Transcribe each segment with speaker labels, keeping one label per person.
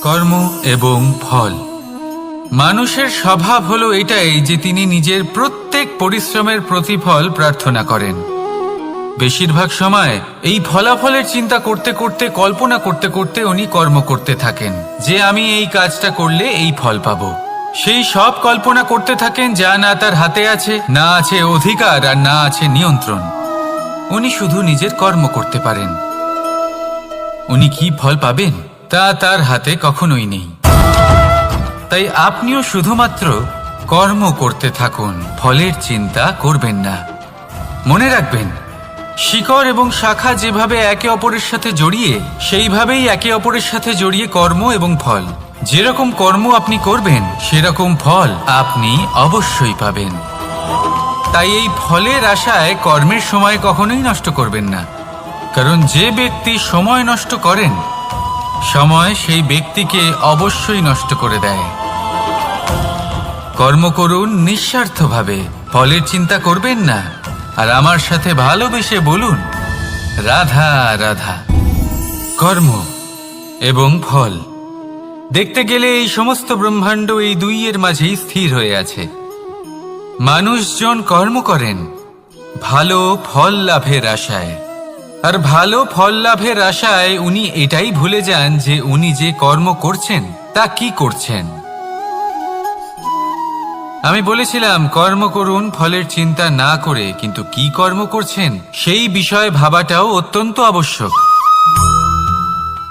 Speaker 1: কর্ম এবং ফল। মানুষের স্বভাব হলো এটাই যে তিনি নিজের প্রত্যেক পরিশ্রমের প্রতিফল প্রার্থনা করেন। বেশিরভাগ সময় এই ফলাফলের চিন্তা করতে করতে, কল্পনা করতে করতে উনি কর্ম করতে থাকেন যে আমি এই কাজটা করলে এই ফল পাবো। সেই সব কল্পনা করতে থাকেন যা না তার হাতে আছে, না আছে অধিকার, আর না আছে নিয়ন্ত্রণ। উনি শুধু নিজের কর্ম করতে পারেন। উনি কি ফল পাবেন তা তার হাতে কখনোই নেই। তাই আপনিও শুধুমাত্র কর্ম করতে থাকুন, ফলের চিন্তা করবেন না। মনে রাখবেন, শিকড় এবং শাখা যেভাবে একে অপরের সাথে জড়িয়ে, সেইভাবেই একে অপরের সাথে জড়িয়ে কর্ম এবং ফল। যেরকম কর্ম আপনি করবেন সেরকম ফল আপনি অবশ্যই পাবেন। তাই এই ফলের আশায় কর্মের সময় কখনোই নষ্ট করবেন না, কারণ যে ব্যক্তি সময় নষ্ট করেন, সময় সেই ব্যক্তিকে অবশ্যই নষ্ট করে দেয়। কর্ম করুন নিঃস্বার্থভাবে, ফলের চিন্তা করবেন না, আর আমার সাথে ভালোবেসে বলুন রাধা রাধা। কর্ম এবং ফল। দেখতে গেলে এই সমস্ত ব্রহ্মাণ্ড এই দুইয়ের মাঝেই স্থির হয়ে আছে। মানুষজন কর্ম করেন ভালো ফল লাভের আশায়, আর ভালো ফল লাভের আশায় উনি এটাই ভুলে যান যে উনি যে কর্ম করছেন তা কি করছেন। আমি বলেছিলাম কর্ম করুন ফলের চিন্তা না করে, কিন্তু কি কর্ম করছেন সেই বিষয়ে ভাবাটাও অত্যন্ত আবশ্যক।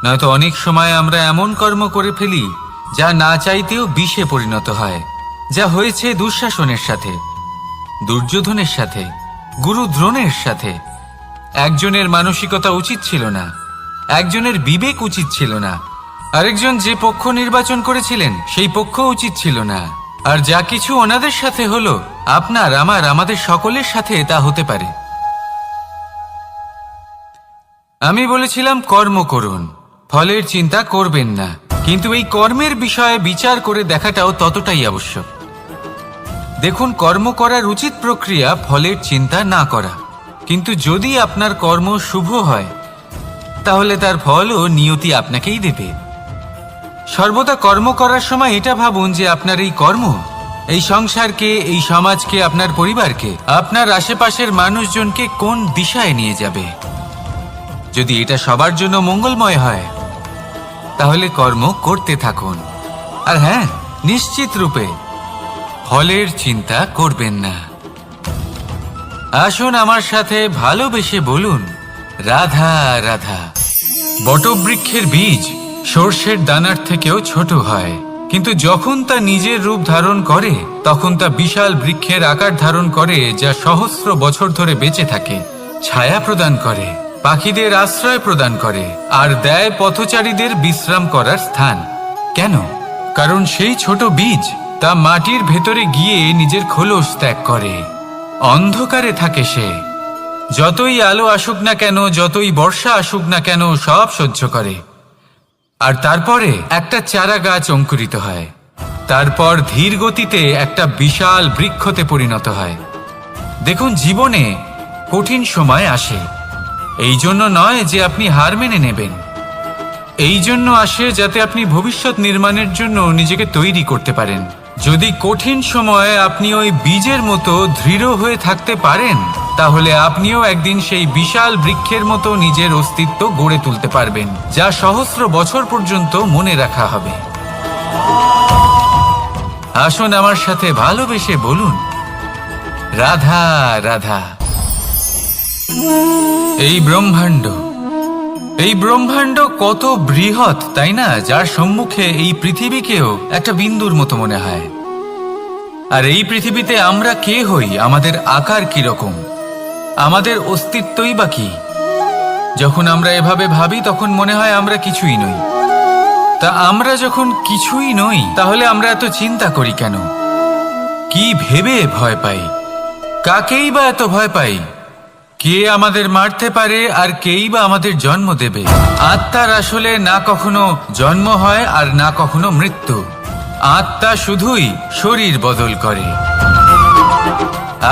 Speaker 1: নয়তো অনেক সময় আমরা এমন কর্ম করে ফেলি যা না চাইতেও বিষে পরিণত হয়, যা হয়েছে দুঃশাসনের সাথে, দুর্যোধনের সাথে, গুরু দ্রোণের সাথে। একজনের মানসিকতা উচিত ছিল না, একজনের বিবেক উচিত ছিল না, আরেকজন যে পক্ষ নির্বাচন করেছিলেন সেই পক্ষ উচিত ছিল না। আর যা কিছু ওনাদের সাথে হলো, আপনার, আমার, আমাদের সকলের সাথে তা হতে পারে। আমি বলেছিলাম কর্ম করুন, ফলের চিন্তা করবেন না, কিন্তু এই কর্মের বিষয়ে বিচার করে দেখাটাও ততটাই আবশ্যক। দেখুন, কর্ম করার উচিত প্রক্রিয়া ফলের চিন্তা না করা, কিন্তু যদি আপনার কর্ম শুভ হয় তাহলে তার ফলও নিয়তি আপনাকেই দেবে। সর্বদা কর্ম করার সময় এটা ভাবুন যে আপনার এই কর্ম এই সংসারকে, এই সমাজকে, আপনার পরিবারকে, আপনার আশেপাশের মানুষজনকে কোন দিশায় নিয়ে যাবে। যদি এটা সবার জন্য মঙ্গলময় হয় তাহলে কর্ম করতে থাকুন। আর হ্যাঁ, নিশ্চিত রূপে ফলের চিন্তা করবেন না। আসুন আমার সাথে ভালোবেসে বলুন রাধা রাধা। বটবৃক্ষের বীজ সর্ষের দানার থেকেও ছোট হয়, কিন্তু যখন তা নিজের রূপ ধারণ করে তখন তা বিশাল বৃক্ষের আকার ধারণ করে, যা সহস্র বছর ধরে বেঁচে থাকে, ছায়া প্রদান করে, পাখিদের আশ্রয় প্রদান করে, আর দেয় পথচারীদের বিশ্রাম করার স্থান। কেন? কারণ সেই ছোট বীজ তা মাটির ভেতরে গিয়ে নিজের খোলস ত্যাগ করে। অন্ধকারে থাকে সে, যতই আলো আসুক না কেন, যতই বর্ষা আসুক না কেন, সব সহ্য করে। আর তারপরে একটা চারা গাছ অঙ্কুরিত হয়, তারপর ধীর গতিতে একটা বিশাল বৃক্ষতে পরিণত হয়। দেখুন, জীবনে কঠিন সময় আসে, এই জন্য নয় যে আপনি হার মেনে নেবেন, এই জন্য আসে যাতে আপনি ভবিষ্যৎ নির্মাণের জন্য নিজেকে তৈরি করতে পারেন। যদি কঠিন সময়ে আপনি ওই বীজের মতো দৃঢ় হয়ে থাকতে পারেন, তাহলে আপনিও একদিন সেই বিশাল বৃক্ষের মতো নিজের অস্তিত্ব গড়ে তুলতে পারবেন, যা সহস্র বছর পর্যন্ত মনে রাখা হবে। আসুন আমার সাথে ভালোবেসে বলুন রাধা রাধা। এই ব্রহ্মাণ্ড কত বৃহৎ, তাই না? যার সম্মুখে এই পৃথিবীকেও একটা বিন্দুর মতো মনে হয়। আর এই পৃথিবীতে আমরা কে হই, আমাদের আকার কিরকম, আমাদের অস্তিত্বই বা কি? যখন আমরা এভাবে ভাবি তখন মনে হয় আমরা কিছুই নই। তা আমরা যখন কিছুই নই, তাহলে আমরা এত চিন্তা করি কেন? কি ভেবে ভয় পাই? কাকেই বা এত ভয় পাই? কে আমাদের মারতে পারে আর কেই বা আমাদের জন্ম দেবে? আত্মার আসলে না কখনো জন্ম হয় আর না কখনো মৃত্যু। আত্মা শুধুই শরীর বদল করে।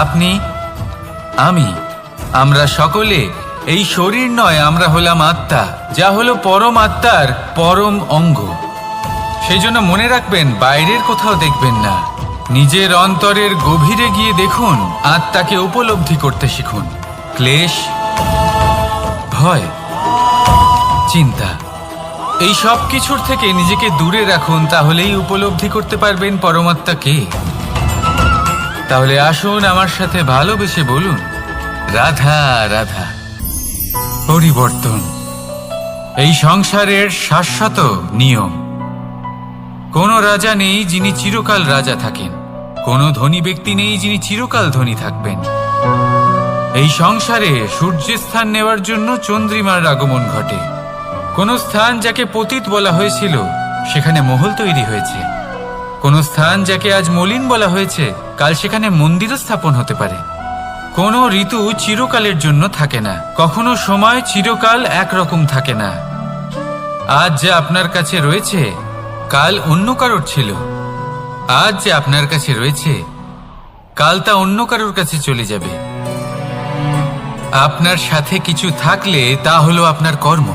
Speaker 1: আপনি, আমি, আমরা সকলে এই শরীর নয়, আমরা হলাম আত্মা, যা হলো পরম আত্মার পরম অঙ্গ। সেই জন্য মনে রাখবেন, বাইরের কোথাও দেখবেন না, নিজের অন্তরের গভীরে গিয়ে দেখুন, আত্মাকে উপলব্ধি করতে শিখুন। ক্লেশ, ভয়, চিন্তা, এই সব কিছুর থেকে নিজেকে দূরে রাখুন, তাহলেই উপলব্ধি করতে পারবেন পরমাত্মা কে। তাহলে আসুন আমার সাথে ভালোবেসে বলুন, রাধা রাধা। পরিবর্তন এই সংসারের শাশ্বত নিয়ম। কোনো রাজা নেই যিনি চিরকাল রাজা থাকেন, কোনো ধনী ব্যক্তি নেই যিনি চিরকাল ধনী থাকবেন। এই সংসারে সূর্যের স্থান নেওয়ার জন্য চন্দ্রিমার আগমন ঘটে। কোন স্থান যাকে পতিত বলা হয়েছিল সেখানে মহল তৈরি হয়েছে, কোন স্থান যাকে আজ মলিন বলা হয়েছে কাল সেখানে মন্দিরও স্থাপন হতে পারে। কোনো ঋতু চিরকালের জন্য থাকে না, কখনো সময় চিরকাল একরকম থাকে না। আজ যে আপনার কাছে রয়েছে কাল অন্য কারোর ছিল, আজ যে আপনার কাছে রয়েছে কাল তা অন্য কারোর কাছে চলে যাবে। আপনার সাথে কিছু থাকলে তা হলো আপনার কর্ম,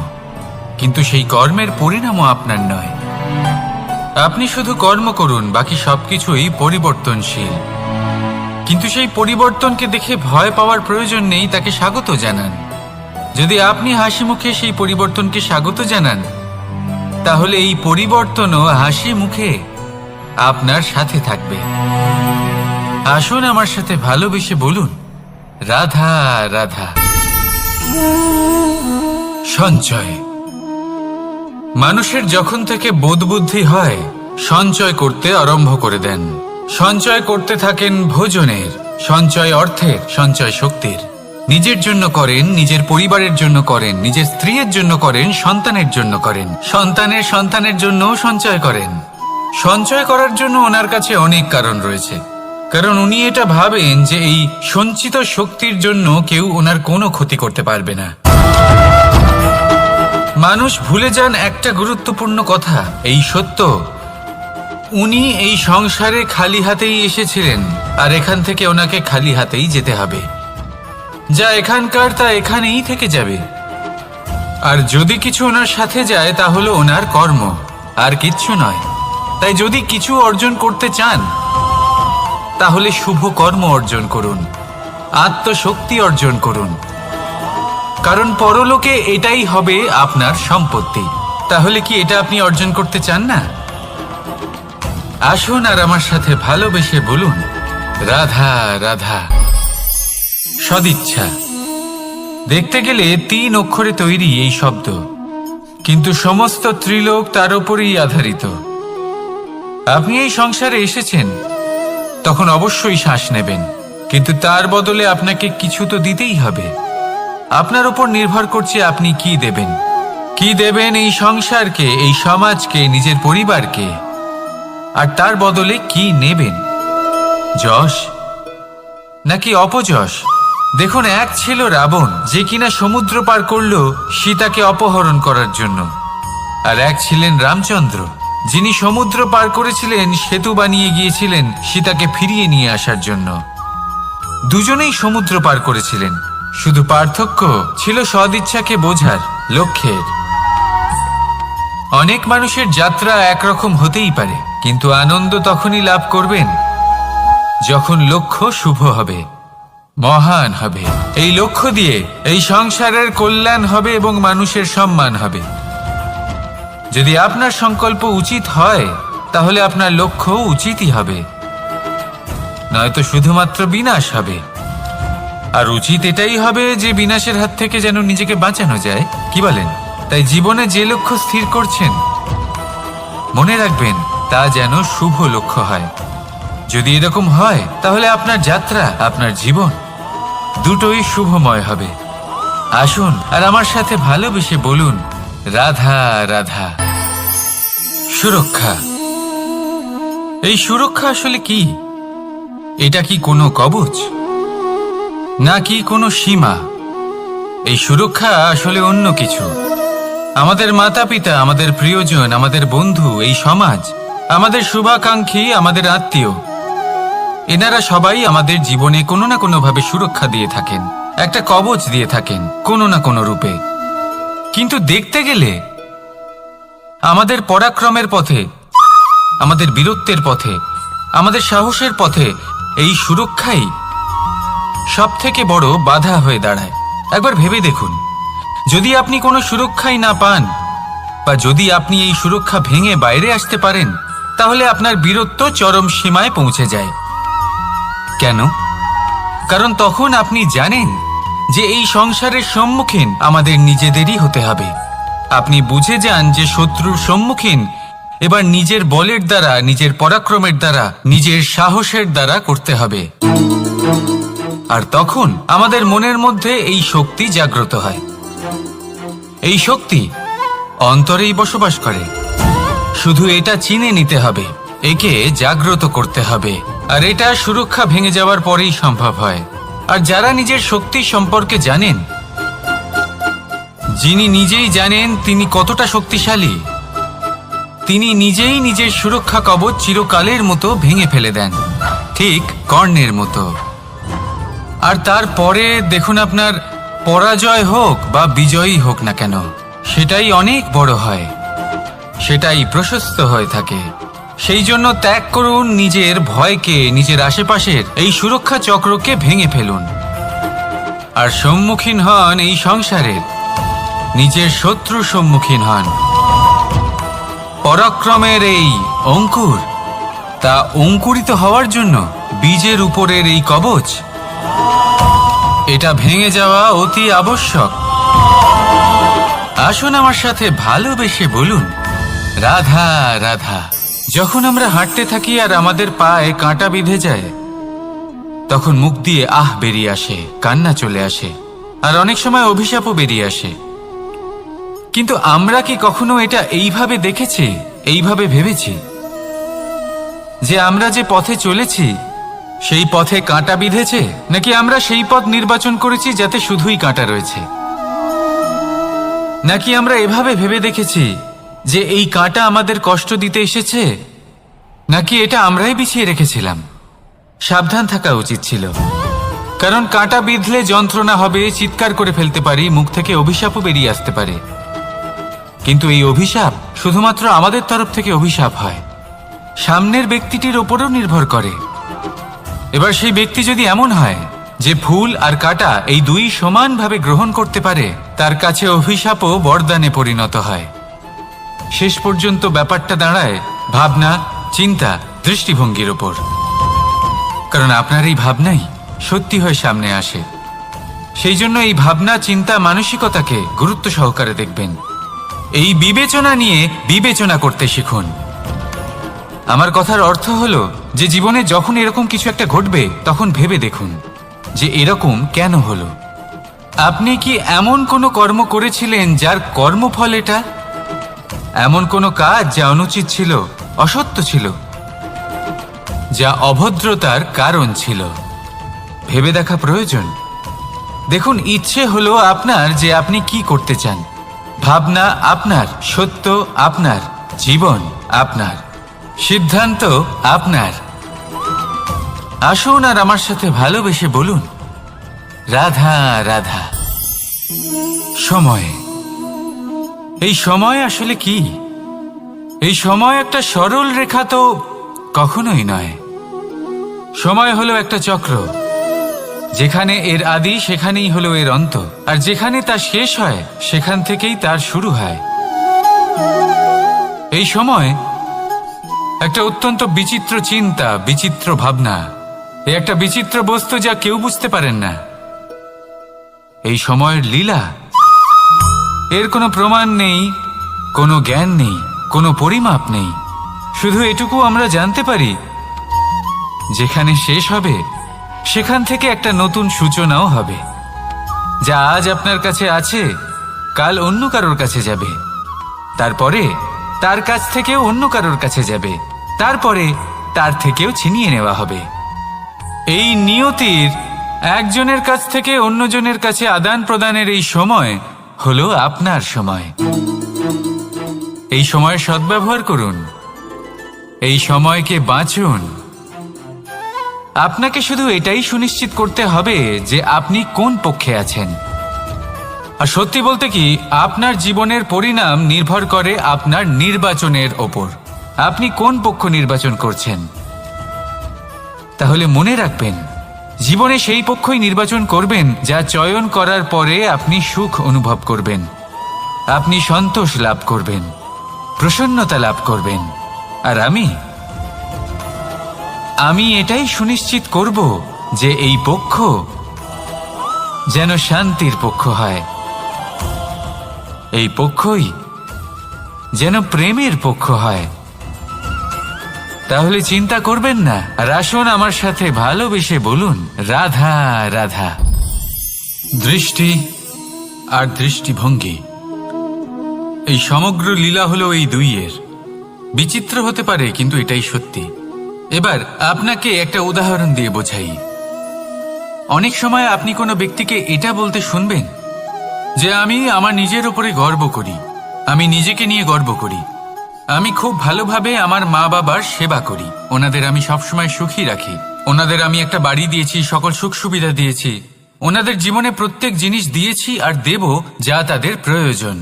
Speaker 1: কিন্তু সেই কর্মের পরিণামও আপনার নয়। আপনি শুধু কর্ম করুন, বাকি সবকিছুই পরিবর্তনশীল। কিন্তু সেই পরিবর্তনকে দেখে ভয় পাওয়ার প্রয়োজন নেই, তাকে স্বাগত জানান। যদি আপনি হাসি মুখে সেই পরিবর্তনকে স্বাগত জানান, তাহলে এই পরিবর্তনও হাসি মুখে আপনার সাথে থাকবে। আসুন আমার সাথে ভালোবেসে বলুন, রাধা রাধা। সঞ্চয়। মানুষের যখন থেকে বোধবুদ্ধি হয় সঞ্চয় করতে আরম্ভ করে দেন। সঞ্চয় করতে থাকেন ভোজনের, সঞ্চয় অর্থের, সঞ্চয় শক্তির। নিজের জন্য করেন, নিজের পরিবারের জন্য করেন, নিজের স্ত্রীর জন্য করেন, সন্তানের জন্য করেন, সন্তানের সন্তানের জন্যও সঞ্চয় করেন। সঞ্চয় করার জন্য ওনার কাছে অনেক কারণ রয়েছে, কারণ উনি এটা ভাবেন যে এই সঞ্চিত শক্তির জন্য কেউ ওনার কোনো ক্ষতি করতে পারবে না। মানুষ ভুলে যান একটা গুরুত্বপূর্ণ কথা, এই সত্য, উনি এই সংসারে খালি হাতেই এসেছিলেন, আর এখান থেকে ওনাকে খালি হাতেই যেতে হবে। যা এখানকার তা এখানেই থেকে যাবে। আর যদি কিছু ওনার সাথে যায় তা হলো ওনার কর্ম, আর কিচ্ছু নয়। তাই যদি কিছু অর্জন করতে চান তাহলে শুভ কর্ম অর্জন করুন, আত্মশক্তি অর্জন করুন, কারণ পরলোকে এটাই হবে আপনার সম্পত্তি। তাহলে কি এটা আপনি অর্জন করতে চান না? আসুন আর আমার সাথে ভালোবেসে বলুন, রাধা রাধা। সদিচ্ছা। দেখতে গেলে 3 অক্ষরে তৈরি এই শব্দ, কিন্তু সমস্ত ত্রিলোক তার উপরেই আধারিত। আপনি এই সংসারে এসেছেন, তখন অবশ্যই শ্বাস নেবেন, কিন্তু তার বদলে আপনাকে কিছু তো দিতেই হবে। আপনার উপর নির্ভর করছে আপনি কি দেবেন। কি দেবেন এই সংসারকে, এই সমাজকে, নিজের পরিবারকে, আর তার বদলে কি নেবেন? যশ নাকি অপযশ? দেখুন, এক ছিল রাবণ, যে কিনা সমুদ্র পার করল সীতাকে অপহরণ করার জন্য, আর এক ছিলেন রামচন্দ্র, যিনি সমুদ্র পার করেছিলেন, সেতু বানিয়ে গিয়েছিলেন সীতাকে ফিরিয়ে নিয়ে আসার জন্য। দুজনেই সমুদ্র পার করেছিলেন, শুধু পার্থক্য ছিল সদিচ্ছাকে বোঝার, লক্ষ্যের। অনেক মানুষের যাত্রা একরকম হতেই পারে, কিন্তু আনন্দ তখনই লাভ করবেন যখন লক্ষ্য শুভ হবে, মহান হবে। এই লক্ষ্য দিয়ে এই সংসারের কল্যাণ হবে এবং মানুষের সম্মান হবে। যদি আপনার সংকল্প উচিত হয় তাহলে আপনার লক্ষ্য উচিতই হবে, নয়তো শুধুমাত্র বিনাশ হবে। আর উচিত এটাই হবে যে বিনাশের হাত থেকে যেন নিজেকে বাঁচানো যায়, কি বলেন? তাই জীবনে যে লক্ষ্য স্থির করছেন মনে রাখবেন তা যেন শুভ লক্ষ্য হয়। যদি এরকম হয় তাহলে আপনার যাত্রা, আপনার জীবন দুটোই শুভময় হবে। আসুন আর আমার সাথে ভালোবেসে বলুন, রাধা রাধা। সুরক্ষা। এই সুরক্ষা আসলে কি? এটা কি কোনো কবচ নাকি কোনো সীমা? এই সুরক্ষা আসলে অন্য কিছু। আমাদের মাতা পিতা, আমাদের প্রিয়জন, আমাদের বন্ধু, এই সমাজ, আমাদের শুভাকাঙ্ক্ষী, আমাদের আত্মীয়, এনারা সবাই আমাদের জীবনে কোনো না কোনো ভাবে সুরক্ষা দিয়ে থাকেন, একটা কবচ দিয়ে থাকেন কোনো না কোনো রূপে। কিন্তু দেখতে গেলে আমাদের পরাক্রমের পথে আমাদের বীরত্বের পথে, আমাদের সাহসের পথে এই সুরক্ষাই সবথেকে বড় বাধা হয়ে দাঁড়ায়। একবার ভেবে দেখুন, যদি আপনি কোনো সুরক্ষাই না পান, বা যদি আপনি এই সুরক্ষা ভেঙে বাইরে আসতে পারেন, তাহলে আপনার বীরত্ব চরম সীমায় পৌঁছে যায়। কেন? কারণ তখন আপনি জানেন যে এই সংসারের সম্মুখীন আমাদের নিজেদেরই হতে হবে। আপনি বুঝে যান যে শত্রুর সম্মুখীন এবার নিজের বলের দ্বারা, নিজের পরাক্রমের দ্বারা, নিজের সাহসের দ্বারা করতে হবে। আর তখন আমাদের মনের মধ্যে এই শক্তি জাগ্রত হয়। এই শক্তি অন্তরেই বসবাস করে। শুধু এটা চিনে নিতে হবে, একে জাগ্রত করতে হবে। আর এটা সুরক্ষা ভেঙে যাওয়ার পরেই সম্ভব হয়। আর যারা নিজের শক্তি সম্পর্কে জানেন, যিনি নিজেই জানেন তিনি কতটা শক্তিশালী, তিনি নিজেই নিজের সুরক্ষা কবচ চিরকালের মতো ভেঙে ফেলে দেন, ঠিক কর্ণের মতো। আর তারপরে দেখুন, আপনার পরাজয় হোক বা বিজয়ী হোক না কেন, সেটাই অনেক বড় হয়, সেটাই প্রশস্ত হয়ে থাকে। সেই জন্য ত্যাগ করুন নিজের ভয়কে, নিজের আশেপাশের এই সুরক্ষা চক্রকে ভেঙে ফেলুন, আর সম্মুখীন হন এই সংসারের নিজের শত্রুর সম্মুখীন হন। পরাক্রমের এই অঙ্কুর, তা অঙ্কুরিত হওয়ার জন্য বীজের উপরের এই কবচ, এটা ভেঙে যাওয়া অতি আবশ্যক। আসুন আমার সাথে ভালোবেসে বলুন, রাধা রাধা। যখন আমরা হাঁটতে থাকি আর আমাদের পায়ে কাঁটা বিঁধে যায়, তখন মুখ দিয়ে আহ বেরিয়ে আসে, কান্না চলে আসে, আর অনেক সময় অভিশাপও বেরিয়ে আসে। কিন্তু আমরা কি কখনো এটা এইভাবে দেখেছি, এইভাবে ভেবেছি যে আমরা যে পথে চলেছি সেই পথে কাঁটা বিঁধেছে, নাকি আমরা সেই পথ নির্বাচন করেছি যাতে শুধুই কাঁটা রয়েছে? নাকি আমরা এভাবে ভেবে দেখেছি যে এই কাঁটা আমাদের কষ্ট দিতে এসেছে, নাকি এটা আমরাই বিছিয়ে রেখেছিলাম? সাবধান থাকা উচিত ছিল, কারণ কাঁটা বিঁধলে যন্ত্রণা হবে, চিৎকার করে ফেলতে পারি, মুখ থেকে অভিশাপও বেরিয়ে আসতে পারে। কিন্তু এই অভিশাপ শুধুমাত্র আমাদের তরফ থেকে অভিশাপ হয়, সামনের ব্যক্তিটির ওপরও নির্ভর করে। এবার সেই ব্যক্তি যদি এমন হয় যে ফুল আর কাঁটা এই দুই সমানভাবে গ্রহণ করতে পারে, তার কাছে অভিশাপও বরদানে পরিণত হয়। শেষ পর্যন্ত ব্যাপারটা দাঁড়ায় ভাবনা, চিন্তা, দৃষ্টিভঙ্গির ওপর। কারণ আপনার এই ভাবনাই সত্যি হয়ে সামনে আসে। সেই জন্য এই ভাবনা, চিন্তা, মানসিকতাকে গুরুত্ব সহকারে দেখবেন। এই বিবেচনা নিয়ে বিবেচনা করতে শিখুন। আমার কথার অর্থ হলো যে জীবনে যখন এরকম কিছু একটা ঘটবে, তখন ভেবে দেখুন যে এরকম কেন হলো। আপনি কি এমন কোনো কর্ম করেছিলেন যার কর্মফল এটা? এমন কোনো কাজ যা অনুচিত ছিল, অসত্য ছিল, যা অভদ্রতার কারণ ছিল? ভেবে দেখা প্রয়োজন। দেখুন, ইচ্ছে হলো আপনার যে আপনি কি করতে চান, ভাবনা আপনার, সত্য আপনার, জীবন আপনার, সিদ্ধান্ত আপনার। আসুন আর আমার সাথে ভালোবেসে বলুন, রাধা রাধা। সময়, এই সময় আসলে কি? এই সময় একটা সরল রেখা তো কখনোই নয়। সময় হলো একটা চক্র, যেখানে এর আদি সেখানেই হলো এর অন্ত, আর যেখানে তা শেষ হয় সেখান থেকেই তার শুরু হয়। এই সময় একটা অত্যন্ত বিচিত্র চিন্তা, বিচিত্র ভাবনা, একটা বিচিত্র বস্তু যা কেউ বুঝতে পারেন না। এই সময়ের লীলা, এর কোনো প্রমাণ নেই, কোনো জ্ঞান নেই, কোনো পরিমাপ নেই। শুধু এটুকু আমরা জানতে পারি, যেখানে শেষ হবে সেখান থেকে একটা নতুন সূচনাও হবে। যা আজ আপনার কাছে আছে, কাল অন্য কারোর কাছে যাবে, তারপরে তার কাছ থেকেও অন্য কারোর কাছে যাবে, তারপরে তার থেকেও ছিনিয়ে নেওয়া হবে। এই নিয়তির একজনের কাছ থেকে অন্যজনের কাছে আদান প্রদানের এই সময় হলো আপনার সময়। এই সময়ের সদ্ব্যবহার করুন, এই সময়কে বাঁচুন। আপনাকে শুধু এটাই সুনিশ্চিত করতে হবে যে আপনি কোন পক্ষে আছেন। আর সত্যি বলতে কি, আপনার জীবনের পরিণাম নির্ভর করে আপনার নির্বাচনের ওপর। আপনি কোন পক্ষ নির্বাচন করছেন। তাহলে মনে রাখবেন, জীবনে সেই পক্ষই নির্বাচন করবেন যা চয়ন করার পরে আপনি সুখ অনুভব করবেন, আপনি সন্তোষ লাভ করবেন, প্রসন্নতা লাভ করবেন। আর আমি এটাই সুনিশ্চিত করব যে এই পক্ষ যেন শান্তির পক্ষ হয়, এই পক্ষই যেন প্রেমের পক্ষ হয়। তাহলে চিন্তা করবেন না, আর আসুন আমার সাথে ভালোবেসে বলুন, রাধা রাধা। দৃষ্টি আর দৃষ্টিভঙ্গি, এই সমগ্র লীলা হলো এই দুইয়ের। বিচিত্র হতে পারে, কিন্তু এটাই সত্যি। এবার আপনাকে একটা উদাহরণ দিয়ে বোঝাই। অনেক সময় আপনি কোনো ব্যক্তিকে এটা বলতে শুনবেন যে আমি আমার নিজের উপরে গর্ব করি, আমি নিজেকে নিয়ে গর্ব করি, আমি খুব ভালোভাবে আমার মা বাবার সেবা করি, ওনাদের আমি সবসময় সুখী রাখি, ওনাদের আমি একটা বাড়ি দিয়েছি, সকল সুখ সুবিধা দিয়েছি, ওনাদের জীবনে প্রত্যেক জিনিস দিয়েছি আর দেব যা তাদের প্রয়োজন।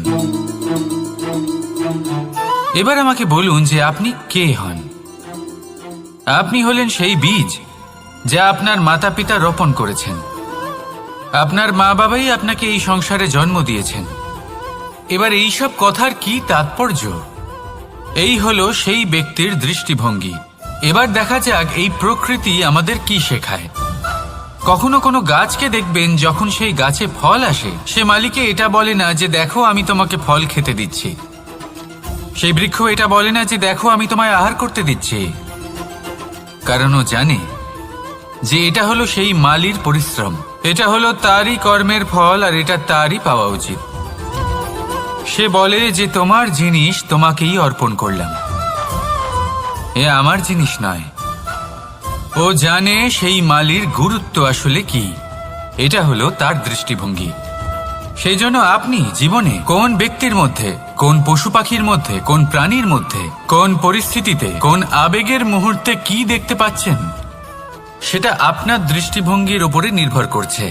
Speaker 1: এবার আমাকে বলুন যে আপনি কে হন। আপনি হলেন সেই বীজ যা আপনার মাতা পিতা রোপণ করেছেন। আপনার মা বাবাই আপনাকে এই সংসারে জন্ম দিয়েছেন। এবার এইসব কথার কি তাৎপর্য? এই হলো সেই ব্যক্তির দৃষ্টিভঙ্গি। এবার দেখা যাক এই প্রকৃতি আমাদের কি শেখায়। কখনো কোনো গাছকে দেখবেন, যখন সেই গাছে ফল আসে, সে মালিকে এটা বলে না যে দেখো আমি তোমাকে ফল খেতে দিচ্ছি। সেই বৃক্ষ এটা বলে না যে দেখো আমি তোমায় আহার করতে দিচ্ছি, কারণ ও জানে যে এটা হলো সেই মালির পরিশ্রম, এটা হলো তারই কর্মের ফল, আর এটা তারই পাওয়া উচিত। সে বলে যে তোমার জিনিস তোমাকেই অর্পণ করলাম, এ আমার জিনিস নয়। ও জানে সেই মালির গুরুত্ব আসলে কি। এটা হলো তার দৃষ্টিভঙ্গি। সেই জন্য আপনি জীবনে কোন ব্যক্তির মধ্যে, কোন পশু পাখির মধ্যে, কোন প্রাণীর মধ্যে, কোন পরিস্থিতিতে, কোন আবেগের মুহূর্তে কি দেখতে পাচ্ছেন, সেটা আপনার দৃষ্টিভঙ্গির উপরে নির্ভর করছে।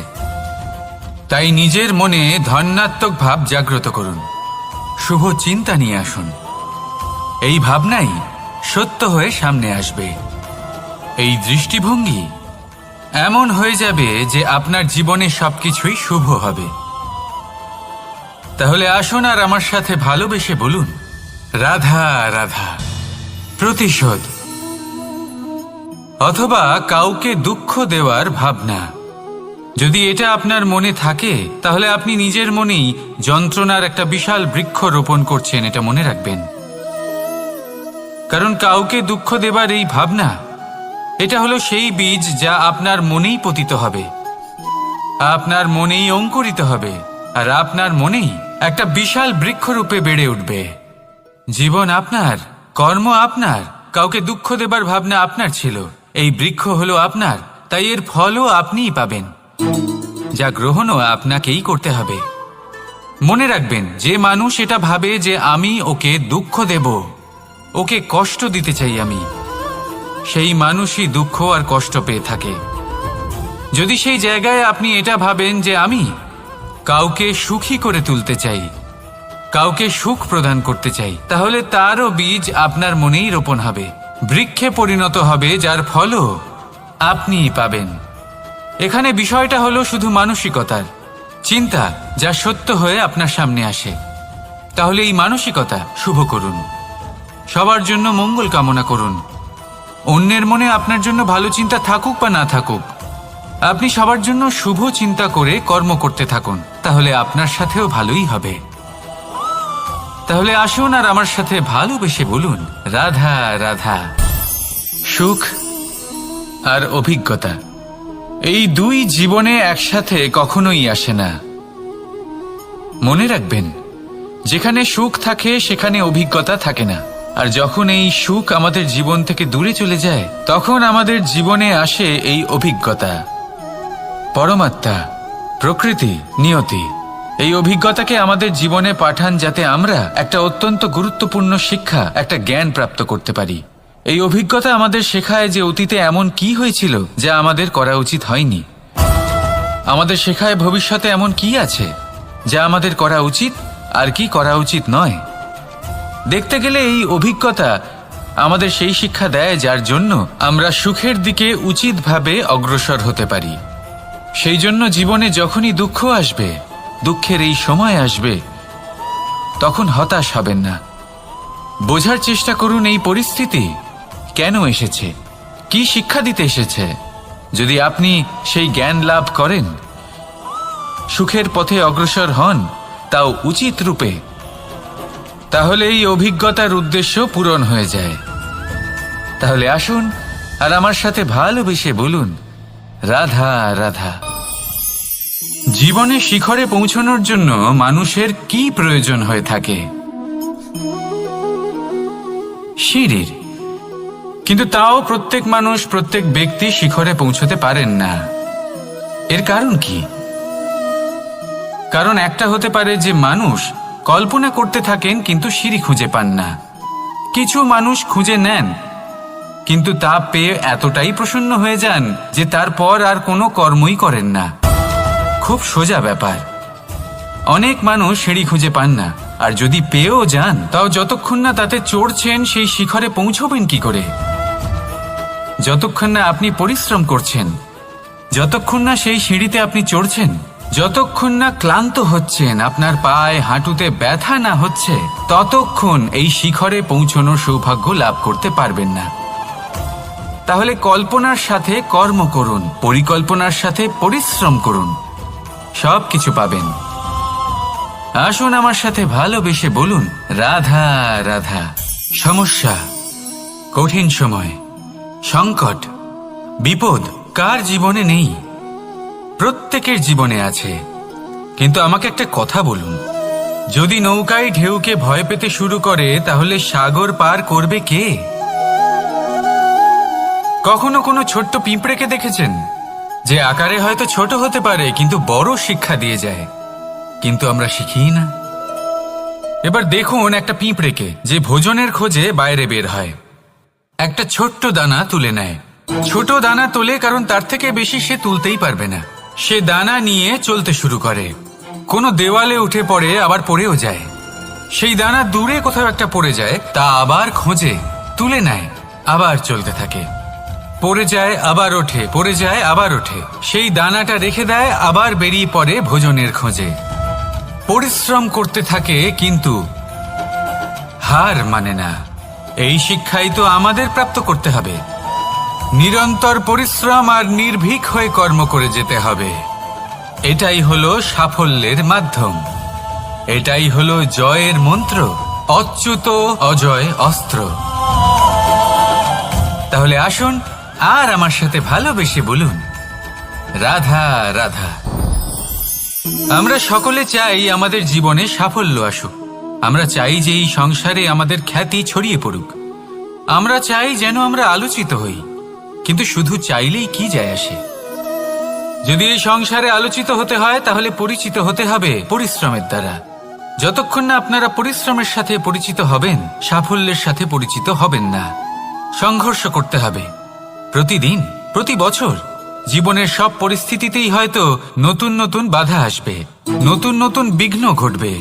Speaker 1: তাই নিজের মনে ধনাত্মক ভাব জাগ্রত করুন, শুভ চিন্তা নিয়ে আসুন। এই ভাবনাই সত্য হয়ে সামনে আসবে। এই দৃষ্টিভঙ্গি এমন হয়ে যাবে যে আপনার জীবনে সবকিছুই শুভ হবে। তাহলে আসুন আর আমার সাথে ভালোবেসে বলুন, রাধা রাধা। প্রতিশোধ অথবা কাউকে দুঃখ দেওয়ার ভাবনা, যদি এটা আপনার মনে থাকে, তাহলে আপনি নিজের মনেই যন্ত্রণার একটা বিশাল বৃক্ষ রোপণ করছেন, এটা মনে রাখবেন। কারণ কাউকে দুঃখ দেবার এই ভাবনা, এটা হলো সেই বীজ যা আপনার মনেই পতিত হবে, আপনার মনেই অঙ্কুরিত হবে, আর আপনার মনেই একটা বিশাল বৃক্ষরূপে বেড়ে উঠবে। জীবন আপনার, কর্ম আপনার, কাউকে দুঃখ দেবার ভাবনা আপনার ছিল, এই বৃক্ষ হলো আপনার, তাই এর ফলও আপনিই পাবেন, যা গ্রহণও আপনাকেই করতে হবে। মনে রাখবেন, যে মানুষ এটা ভাবে যে আমি ওকে দুঃখ দেব, ওকে কষ্ট দিতে চাই আমি, সেই মানুষই দুঃখ আর কষ্ট পেয়ে থাকে। যদি সেই জায়গায় আপনি এটা ভাবেন যে আমি কাউকে সুখী করে তুলতে চাই, কাউকে সুখ প্রদান করতে চাই, তাহলে তারও বীজ আপনার মনেই রোপণ হবে, বৃক্ষে পরিণত হবে, যার ফলও আপনিই পাবেন। এখানে বিষয়টা হলো শুধু মানসিকতার চিন্তা, যা সত্য হয়ে আপনার সামনে আসে। তাহলে এই মানসিকতা শুভ করুন, সবার জন্য মঙ্গল কামনা করুন। অন্যের মনে আপনার জন্য ভালো চিন্তা থাকুক বা না থাকুক, আপনি সবার জন্য শুভ চিন্তা করে কর্ম করতে থাকুন, তাহলে আপনার সাথেও ভালোই হবে। তাহলে আসুন আর আমার সাথে ভালোবেসে বলুন, রাধা রাধা। সুখ আর অভিজ্ঞতা, এই দুই জীবনে একসাথে কখনোই আসে না। মনে রাখবেন, যেখানে সুখ থাকে সেখানে অভিজ্ঞতা থাকে না, আর যখন এই সুখ আমাদের জীবন থেকে দূরে চলে যায়, তখন আমাদের জীবনে আসে এই অভিজ্ঞতা। পরমাত্মা, প্রকৃতি, নিয়তি এই অভিজ্ঞতাকে আমাদের জীবনে পাঠান, যাতে আমরা একটা অত্যন্ত গুরুত্বপূর্ণ শিক্ষা, একটা জ্ঞান প্রাপ্ত করতে পারি। এই অভিজ্ঞতা আমাদের শেখায় যে অতীতে এমন কি হয়েছিল যা আমাদের করা উচিত হয়নি। আমাদের শেখায় ভবিষ্যতে এমন কি আছে যা আমাদের করা উচিত আর কি করা উচিত নয়। দেখতে গেলে এই অভিজ্ঞতা আমাদের সেই শিক্ষা দেয় যার জন্য আমরা সুখের দিকে উচিতভাবে অগ্রসর হতে পারি। সেই জন্য জীবনে যখনই দুঃখ আসবে, দুঃখের এই সময় আসবে, তখন হতাশ হবেন না। বোঝার চেষ্টা করুন এই পরিস্থিতি কেন এসেছে, কি শিক্ষা দিতে এসেছে। যদি আপনি সেই জ্ঞান লাভ করেন, সুখের পথে অগ্রসর হন, তাও উচিত রূপে, তাহলে এই অভিজ্ঞতার উদ্দেশ্য পূরণ হয়ে যায়। তাহলে আসুন আর আমার সাথে ভালোবেসে বলুন, রাধা রাধা। জীবনে শিখরে পৌঁছানোর জন্য মানুষের কি প্রয়োজন হয়ে থাকে? সিঁড়ির। কিন্তু তাও প্রত্যেক মানুষ, প্রত্যেক ব্যক্তি শিখরে পৌঁছতে পারেন না। এর কারণ কি? কারণ একটা হতে পারে যে মানুষ কল্পনা করতে থাকেন কিন্তু সিঁড়ি খুঁজে পান না। কিছু মানুষ খুঁজে নেন কিন্তু তা পেয়ে এতটাই প্রসন্ন হয়ে যান যে তারপর আর কোনো কর্মই করেন না। খুব সোজা ব্যাপার। অনেক মানুষ সিঁড়ি খুঁজে পান না, আর যদি পেয়েও যান তাও যতক্ষণ না তাতে চড়ছেন সেই শিখরে পৌঁছবেন কি করে? যতক্ষণ না আপনি পরিশ্রম করছেন, যতক্ষণ না সেই সিঁড়িতে আপনি চড়ছেন, যতক্ষণ না ক্লান্ত হচ্ছেন, আপনার পায়ে হাঁটুতে ব্যথা না হচ্ছে, ততক্ষণ এই শিখরে পৌঁছানোর সৌভাগ্য লাভ করতে পারবেন না। তাহলে কল্পনার সাথে কর্ম করুন, পরিকল্পনার সাথে পরিশ্রম করুন, সব কিছু পাবেন। আসুন আমার সাথে ভালোবেসে বলুন, রাধা রাধা। সমস্যা, কঠিন সময়, সংকট, বিপদ কার জীবনে নেই? প্রত্যেকের জীবনে আছে। কিন্তু আমাকে একটা কথা বলুন, যদি নৌকায় ঢেউকে ভয় পেতে শুরু করে তাহলে সাগর পার করবে কে? কখনো কোনো ছোট্ট পিঁপড়েকে দেখেছেন যে আকারে হয়তো ছোট হতে পারে কিন্তু বড় শিক্ষা দিয়ে যায়? কিন্তু আমরা শিখি না। এবার দেখুন একটা পিঁপড়েকে যে ভোজনের খোঁজে বাইরে বের হয়, একটা ছোট্ট দানা তুলে নেয়। ছোট দানা তোলে কারণ তার থেকে বেশি সে তুলতেই পারবে না। সে দানা নিয়ে চলতে শুরু করে, কোনো দেওয়ালে উঠে পড়ে, আবার পড়েও যায়। সেই দানা দূরে কোথাও একটা পড়ে যায়, তা আবার খোঁজে, তুলে নেয়, আবার চলতে থাকে। পড়ে যায় আবার ওঠে, পড়ে যায় আবার ওঠে। সেই দানাটা রেখে দেয়, আবার বেরিয়ে পড়ে ভোজনের খোঁজে। পরিশ্রম করতে থাকে কিন্তু হার মানে না। এই শিক্ষাই তো আমাদের প্রাপ্ত করতে হবে। নিরন্তর পরিশ্রম আর নির্ভীক হয়ে কর্ম করে যেতে হবে। এটাই হলো সাফল্যের মাধ্যম, এটাই হলো জয়ের মন্ত্র, অচ্যুত অজয় অস্ত্র। তাহলে আসুন আর আমার সাথে ভালোবেসে বলুন, রাধা রাধা। আমরা সকলে চাই আমাদের জীবনে সাফল্য আসুক। আমরা চাই যে এই সংসারে আমাদের খ্যাতি ছড়িয়ে পড়ুক। আমরা চাই যেন আমরা আলোচিত হই। কিন্তু শুধু চাইলেই কি যায় আসে? যদি এই সংসারে আলোচিত হতে হয় তাহলে পরিচিত হতে হবে পরিশ্রমের দ্বারা। যতক্ষণ না আপনারা পরিশ্রমের সাথে পরিচিত হবেন, সাফল্যের সাথে পরিচিত হবেন না। সংঘর্ষ করতে হবে প্রতিদিন, প্রতি বছর। জীবনের সব পরিস্থিতিতেই হয়তো নতুন নতুন বাধা আসবে, নতুন নতুন বিঘ্ন ঘটবে।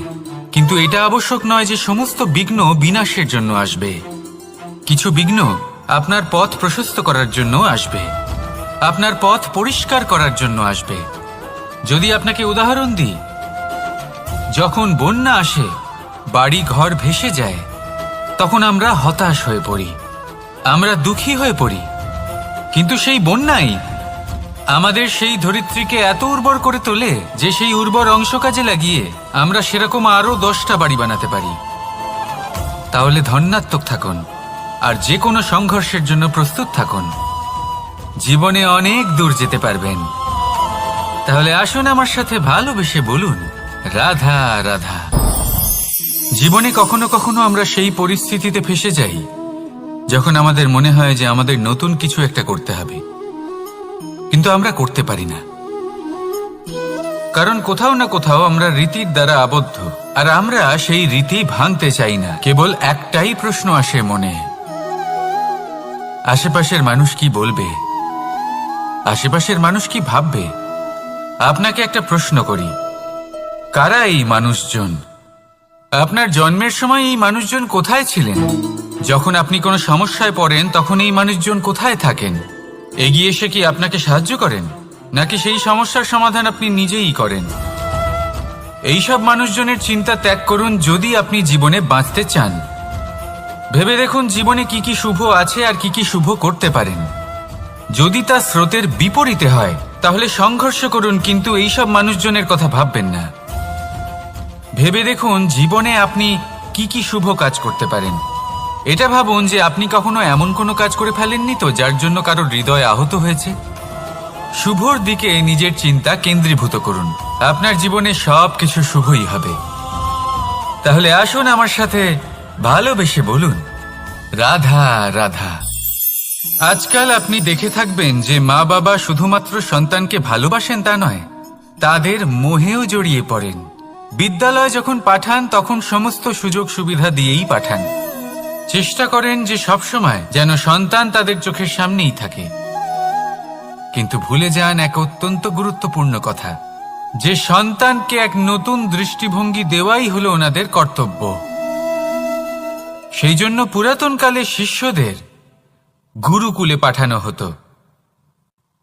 Speaker 1: কিন্তু এটা আবশ্যক নয় যে সমস্ত বিঘ্ন বিনাশের জন্য আসবে। কিছু বিঘ্ন আপনার পথ প্রশস্ত করার জন্য আসবে, আপনার পথ পরিষ্কার করার জন্য আসবে। যদি আপনাকে উদাহরণ দিই, যখন বন্যা আসে, বাড়ি ঘর ভেসে যায়, তখন আমরা হতাশ হয়ে পড়ি, আমরা দুঃখী হয়ে পড়ি। কিন্তু সেই বন্যাই আমাদের সেই ধরিত্রীকে এত উর্বর করে তোলে যে সেই উর্বর অংশ কাজে লাগিয়ে আমরা সেরকম আরো 10টা বাড়ি বানাতে পারি। তাহলে ধন্যাত্মক থাকুন আর যে কোনো সংঘর্ষের জন্য প্রস্তুত থাকুন। জীবনে অনেক দূর যেতে পারবেন। তাহলে আসুন আমার সাথে ভালোবেসে বলুন, রাধা রাধা। জীবনে কখনো কখনো আমরা সেই পরিস্থিতিতে ফেসে যাই যখন আমাদের মনে হয় যে আমাদের নতুন কিছু একটা করতে হবে, কিন্তু আমরা করতে পারি না। কারণ কোথাও না কোথাও আমরা রীতির দ্বারা আবদ্ধ, আর আমরা সেই রীতি ভাঙতে চাই না। কেবল একটাই প্রশ্ন আসে মনে, আশেপাশের মানুষ কি বলবে, আশেপাশের মানুষ কি ভাববে। আপনাকে একটা প্রশ্ন করি, কারা এই মানুষজন? আপনার জন্মের সময় এই মানুষজন কোথায় ছিলেন? যখন আপনি কোনো সমস্যায় পড়েন তখন এই মানুষজন কোথায় থাকেন? এগিয়ে এসে কি আপনাকে সাহায্য করেন, নাকি সেই সমস্যার সমাধান আপনি নিজেই করেন? এইসব মানুষজনের চিন্তা ত্যাগ করুন যদি আপনি জীবনে বাঁচতে চান। ভেবে দেখুন জীবনে কি কি শুভ আছে আর কি কি শুভ করতে পারেন। যদি তা স্রোতের বিপরীতে হয় তাহলে সংঘর্ষ করুন, কিন্তু এইসব মানুষজনের কথা ভাববেন না। ভেবে দেখুন জীবনে আপনি কি কি শুভ কাজ করতে পারেন। এটা ভাবুন যে আপনি কখনো এমন কোনো কাজ করে ফেলেননি তো যার জন্য কারো হৃদয় আহত হয়েছে। শুভর দিকে নিজের চিন্তা কেন্দ্রীভূত করুন, আপনার জীবনে সব কিছু শুভই হবে। তাহলে আসুন আমার সাথে ভালোবেসে বলুন, রাধা রাধা। আজকাল আপনি দেখে থাকবেন যে মা বাবা শুধুমাত্র সন্তানকে ভালোবাসেন তা নয়, তাদের মোহেও জড়িয়ে পড়েন। বিদ্যালয়ে যখন পাঠান তখন সমস্ত সুযোগ সুবিধা দিয়েই পাঠান। চেষ্টা করেন যে সবসময় যেন সন্তান তাদের চোখের সামনেই থাকে। কিন্তু ভুলে যান এক অত্যন্ত গুরুত্বপূর্ণ কথা, যে সন্তানকে এক নতুন দৃষ্টিভঙ্গি দেওয়াই হলো ওনাদের কর্তব্য। সেই জন্য পুরাতনকালে শিষ্যদের গুরুকুলে পাঠানো হতো,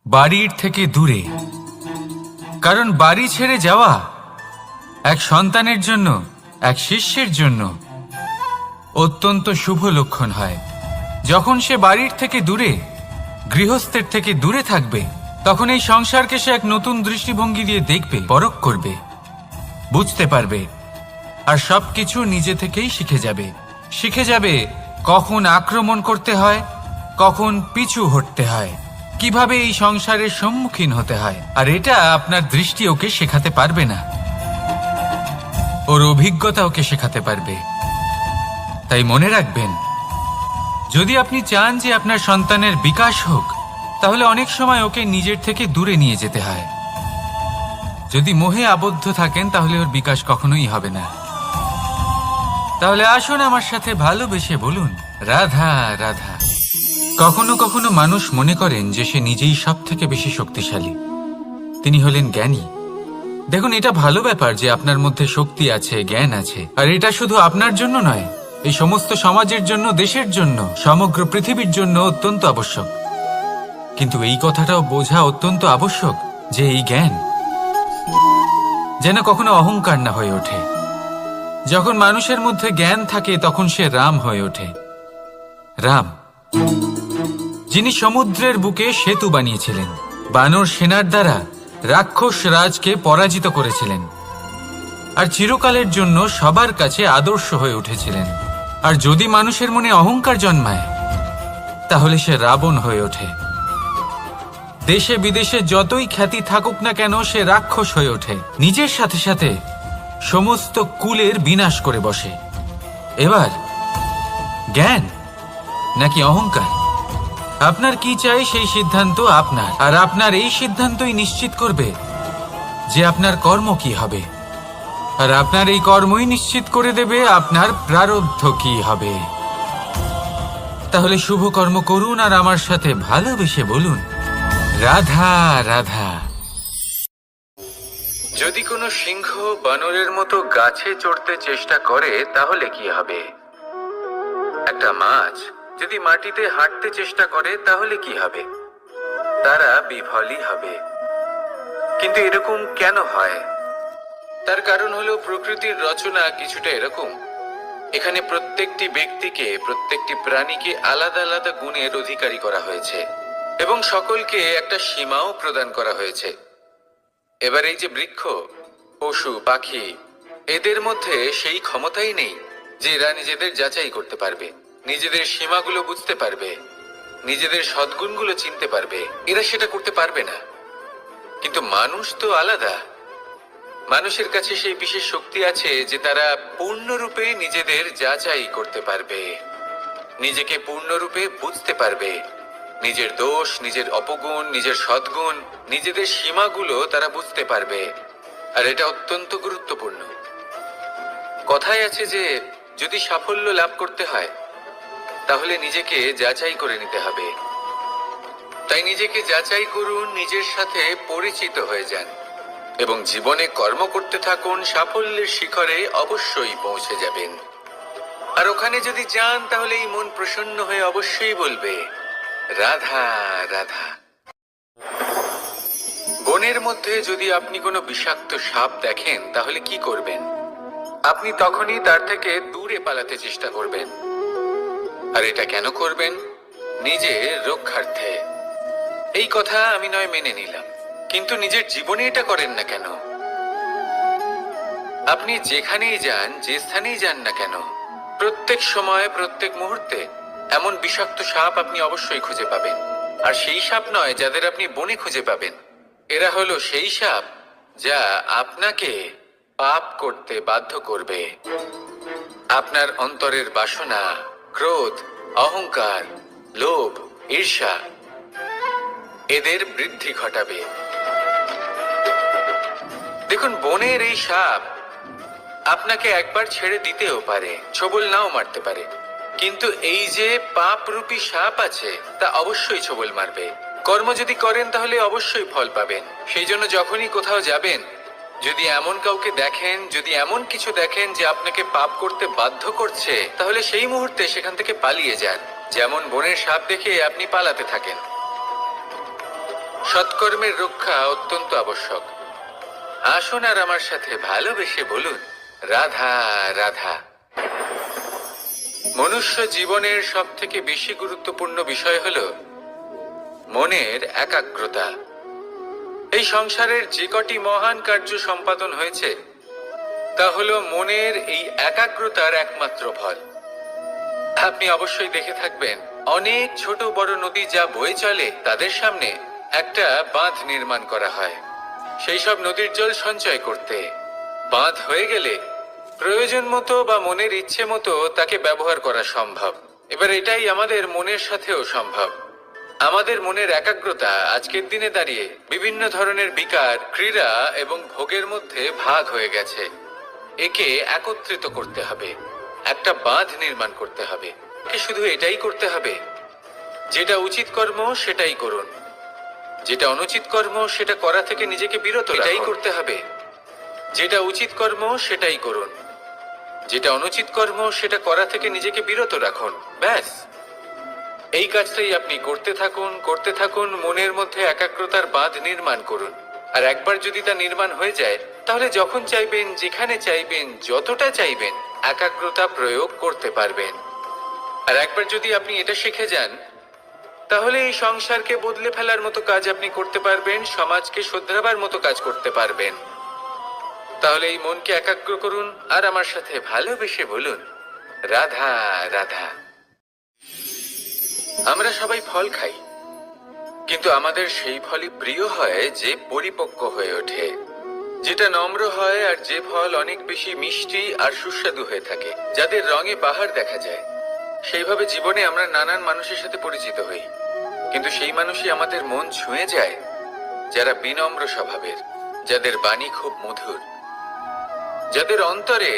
Speaker 1: বাড়ির থেকে দূরে। কারণ বাড়ি ছেড়ে যাওয়া এক সন্তানের জন্য, এক শিষ্যের জন্য অত্যন্ত শুভ লক্ষণ হয়। যখন সে বাড়ির থেকে দূরে, গৃহস্থের থেকে দূরে থাকবে, তখন এই সংসারকে সে এক নতুন দৃষ্টিভঙ্গি দিয়ে দেখবে, পরখ করবে, বুঝতে পারবে, আর সবকিছু নিজে থেকেই শিখে যাবে কখন আক্রমণ করতে হয়, কখন পিছু হটতে হয়, কিভাবে এই সংসারের সম্মুখীন হতে হয়। আর এটা আপনার দৃষ্টি ওকে শেখাতে পারবে না, ওর অভিজ্ঞতা ওকে শেখাতে পারবে। তাই মনে রাখবেন, যদি আপনি চান যে আপনার সন্তানের বিকাশ হোক, তাহলে অনেক সময় ওকে নিজের থেকে দূরে নিয়ে যেতে হয়। যদি মোহে আবদ্ধ থাকেন তাহলে ওর বিকাশ কখনোই হবে না। তাহলে আসুন আমার সাথে ভালোবেসে বলুন, রাধা রাধা। কখনো কখনো মানুষ মনে করেন যে সে নিজেই সব থেকে বেশি শক্তিশালী, তিনি হলেন জ্ঞানী। দেখুন, এটা ভালো ব্যাপার যে আপনার মধ্যে শক্তি আছে, জ্ঞান আছে, আর এটা শুধু আপনার জন্য নয়, এই সমস্ত সমাজের জন্য, দেশের জন্য, সমগ্র পৃথিবীর জন্য অত্যন্ত আবশ্যক। কিন্তু এই কথাটাও বোঝা অত্যন্ত আবশ্যক যে এই জ্ঞান যেন কখনো অহংকার না হয়ে ওঠে। যখন মানুষের মধ্যে জ্ঞান থাকে তখন সে রাম হয়ে ওঠে। রাম, যিনি সমুদ্রের বুকে সেতু বানিয়েছিলেন, বানর সেনার দ্বারা রাক্ষস রাজকে পরাজিত করেছিলেন, আর চিরকালের জন্য সবার কাছে আদর্শ হয়ে উঠেছিলেন। আর যদি মানুষের মনে অহংকার জন্মায় তাহলে সে রাবণ হয়ে ওঠে। দেশে বিদেশে যতই খ্যাতি থাকুক না কেন, সে রাক্ষস হয়ে ওঠে, নিজের সাথে সাথে সমস্ত কুলের বিনাশ করে বসে। এবার জ্ঞান নাকি অহংকার, আপনার কি চাই সেই সিদ্ধান্ত আপনার, আর আপনার এই সিদ্ধান্তই নিশ্চিত করবে যে আপনার কর্ম কি হবে, আর আপনার এই কর্মই নিশ্চিত করে দেবে আপনার প্রারব্ধ কি হবে। তাহলে শুভ কর্ম করুন আর আমার সাথে ভালোবেসে বলুন, রাধা রাধা। যদি কোনো সিংহ বানরের মতো গাছে চড়তে চেষ্টা করে তাহলে কি হবে? একটা মাছ যদি মাটিতে হাঁটতে চেষ্টা করে তাহলে কি হবে? তারা বিফলই হবে। কিন্তু এরকম কেন হয়? তার কারণ হলো প্রকৃতির রচনা কিছুটা এরকম। এখানে প্রত্যেকটি ব্যক্তিকে, প্রত্যেকটি প্রাণীকে আলাদা আলাদা গুণের অধিকারী করা হয়েছে এবং সকলকে একটা সীমাও প্রদান করা হয়েছে। এবার এই যে বৃক্ষ, পশু, পাখি, এদের মধ্যে সেই ক্ষমতাই নেই যে এরা নিজেদের যাচাই করতে পারবে, নিজেদের সীমাগুলো বুঝতে পারবে, নিজেদের সদ্গুণগুলো চিনতে পারবে। এরা সেটা করতে পারবে না। কিন্তু মানুষ তো আলাদা। মানুষের কাছে সেই বিশেষ শক্তি আছে যে তারা পূর্ণরূপে নিজেদের যাচাই করতে পারবে, নিজেকে পূর্ণরূপে বুঝতে পারবে, নিজের দোষ, নিজের অপগুণ, নিজের সদ্গুণ, নিজেদের সীমাগুলো তারা বুঝতে পারবে। আর এটা অত্যন্ত গুরুত্বপূর্ণ। কথায় আছে যে যদি সাফল্য লাভ করতে হয় তাহলে নিজেকে যাচাই করে নিতে হবে। তাই নিজেকে যাচাই করুন, নিজের সাথে পরিচিত হয়ে যান এবং জীবনে কর্ম করতে থাকুন। সাফল্যের শিখরে অবশ্যই পৌঁছে যাবেন। আর ওখানে যদি যান তাহলে এই মন প্রসন্ন হয়ে অবশ্যই বলবে রাধা রাধা। বনের মধ্যে যদি আপনি কোনো বিষাক্ত সাপ দেখেন তাহলে কি করবেন? আপনি তখনই তার থেকে দূরে পালাতে চেষ্টা করবেন। আর এটা কেন করবেন? নিজের রক্ষার্থে। এই কথা আমি নয় মেনে নিলাম, কিন্তু নিজের জীবনে এটা করেন না কেন? আপনি যেখানেই যান, যে স্থানেই যান না কেন, প্রত্যেক সময় প্রত্যেক মুহূর্তে এমন বিষাক্ত সাপ আপনি অবশ্যই খুঁজে পাবেন। আর সেই সাপ নয় যাদের আপনি বনে খুঁজে পাবেন, এরা হলো সেই সাপ যা আপনাকে পাপ করতে বাধ্য করবে। আপনার অন্তরের বাসনা, ক্রোধ, অহংকার, লোভ, ঈর্ষা এদের বৃদ্ধি ঘটাবে। দেখুন, বনের এই সাপ আপনাকে একবার ছেড়ে দিতেও পারে, ছোবল নাও মারতে পারে, কিন্তু এই যে পাপরূপী সাপ আছে তা অবশ্যই ছোবল মারবে। কর্ম যদি করেন তাহলে অবশ্যই ফল পাবেন। সেই জন্য যখনই কোথাও যাবেন, যদি এমন কাউকে দেখেন, যদি এমন কিছু দেখেন যে আপনাকে পাপ করতে বাধ্য করছে, তাহলে সেই মুহূর্তে সেখান থেকে পালিয়ে যান। যেমন বনের সাপ দেখে আপনি পালাতে থাকেন। সৎকর্মের রক্ষা অত্যন্ত আবশ্যক। আসুন আর আমার সাথে ভালোবেসে বলুন রাধা রাধা। মনুষ্য জীবনের সব থেকে বেশি গুরুত্বপূর্ণ বিষয় হলো মনের একাগ্রতা। এই সংসারের যে কটি মহান কার্য সম্পাদন হয়েছে তা হলো মনের এই একাগ্রতার একমাত্র ফল। আপনি অবশ্যই দেখে থাকবেন, অনেক ছোট বড় নদী যা বয়ে চলে তাদের সামনে একটা বাঁধ নির্মাণ করা হয় সেই সব নদীর জল সঞ্চয় করতে। বাঁধ হয়ে গেলে প্রয়োজন মতো বা মনের ইচ্ছে মতো তাকে ব্যবহার করা সম্ভব। এবার এটাই আমাদের মনের সাথেও সম্ভব। আমাদের মনের একাগ্রতা আজকের দিনে দাঁড়িয়ে বিভিন্ন ধরনের বিকার, ক্রীড়া এবং ভোগের মধ্যে ভাগ হয়ে গেছে। একে একত্রিত করতে হবে, একটা বাঁধ নির্মাণ করতে হবে। একে শুধু এটাই করতে হবে, যেটা উচিত কর্ম সেটাই করুন, যেটা অনুচিত কর্ম সেটা করা থেকে নিজেকে বিরত রাখুন। এটাই করতে হবে, যেটা উচিত কর্ম সেটাই করুন, যেটা অনুচিত কর্ম সেটা করা থেকে নিজেকে বিরত রাখুন। ব্যাস, এই কাজটাই আপনি করতে থাকুন, করতে থাকুন। মনের মধ্যে একাগ্রতার বাঁধ নির্মাণ করুন। আর একবার যদি তা নির্মাণ হয়ে যায়, তাহলে যখন চাইবেন, যেখানে চাইবেন, যতটা চাইবেন একাগ্রতা প্রয়োগ করতে পারবেন। আর একবার যদি আপনি এটা শিখে যান, তাহলে এই সংসারকে বদলে ফেলার মতো কাজ আপনি করতে পারবেন, সমাজকে শুধরাবার মতো কাজ করতে পারবেন। তাহলে এই মনকে একাগ্র করুন আর আমার সাথে ভালোবেসে বলুন রাধা রাধা। আমরা সবাই ফল খাই, কিন্তু আমাদের সেই ফলই প্রিয় হয় যে পরিপক্ক হয়ে ওঠে, যেটা নম্র হয়, আর যে ফল অনেক বেশি মিষ্টি আর সুস্বাদু হয়ে থাকে, যাদের রঙে বাহার দেখা যায়। সেইভাবে জীবনে আমরা নানান মানুষের সাথে পরিচিত হই, কিন্তু সেই মানুষই আমাদের মন ছুঁয়ে যায় যারা বিনম্র স্বভাবের, যাদের বাণী খুব মধুর, যাদের অন্তরে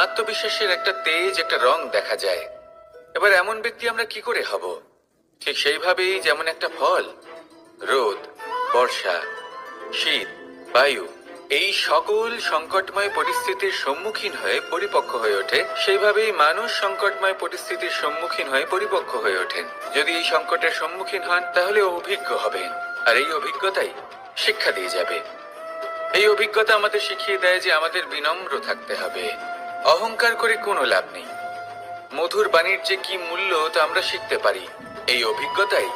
Speaker 1: আত্মবিশ্বাসের একটা তেজ, একটা রং দেখা যায়। এবার এমন ব্যক্তি আমরা কি করে হব? ঠিক সেইভাবেই যেমন একটা ফল রোদ, বর্ষা, শীত, বায়ু এই সকল সংকটময় পরিস্থিতির সম্মুখীন হয়ে পরিপক্ক হয়ে ওঠে, সেইভাবেই মানুষ সংকটময় পরিস্থিতির সম্মুখীন হয়ে পরিপক্ক হয়ে ওঠেন। যদি এই সংকটের সম্মুখীন হন তাহলে অভিজ্ঞ হবেন, আর এই অভিজ্ঞতাই শিক্ষা দিয়ে যাবে। এই অভিজ্ঞতা আমাদের শিখিয়ে দেয় যে আমাদের বিনম্র থাকতে হবে। অহংকার করে কোনো লাভ নেই। মধুর বাণীর যে কি মূল্য তা আমরা শিখতে পারি। এই অভিজ্ঞতাই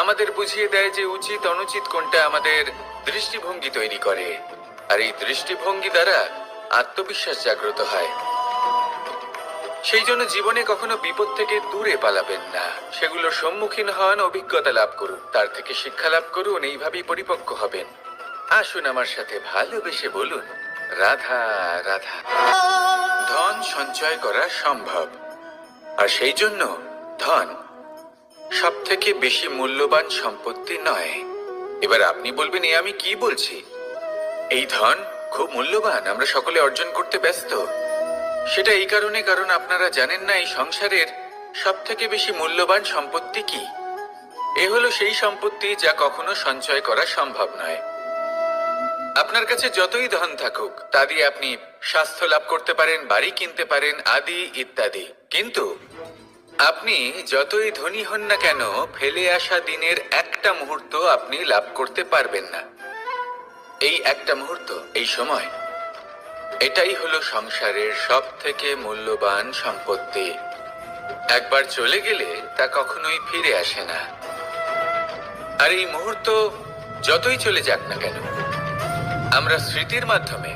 Speaker 1: আমাদের বুঝিয়ে দেয় যে উচিত অনুচিত কোনটা, আমাদের দৃষ্টিভঙ্গি তৈরি করে, আর এই দৃষ্টিভঙ্গি দ্বারা আত্মবিশ্বাস জাগ্রত হয়। সেই জন্য জীবনে কখনো বিপদ থেকে দূরে পালাবেন না, সেগুলোর সম্মুখীন হন, অভিজ্ঞতা লাভ করুন, তার থেকে শিক্ষা লাভ করুন, এইভাবেই পরিপক্ক হবেন। আসুন আমার সাথে ভালোবেসে বলুন রাধা রাধা। ধন সঞ্চয় করা সম্ভব, আর সেই জন্য ধন সব থেকে বেশি মূল্যবান সম্পত্তি নয়। এবার আপনি বলবেন, এ আমি কি বলছি? এই ধন খুব মূল্যবান, আমরা সকলে অর্জন করতে ব্যস্ত। সেটা এই কারণে, কারণ আপনারা জানেন না এই সংসারের সব থেকে বেশি মূল্যবান সম্পত্তি কি। এ হলো সেই সম্পত্তি যা কখনো সঞ্চয় করা সম্ভব নয়। আপনার কাছে যতই ধন থাকুক তা দিয়ে আপনি স্বাস্থ্য লাভ করতে পারেন, বাড়ি কিনতে পারেন, আদি ইত্যাদি। কিন্তু আপনি যতই ধনী হন না কেন, ফেলে আসা দিনের একটা মুহূর্ত আপনি লাভ করতে পারবেন না। এই একটা মুহূর্ত, এই সময়, এটাই হলো সংসারের সব থেকে মূল্যবান সম্পত্তি। একবার চলে গেলে তা কখনোই ফিরে আসে না। আর এই মুহূর্ত যতই চলে যাক না কেন, আমরা স্মৃতির মাধ্যমে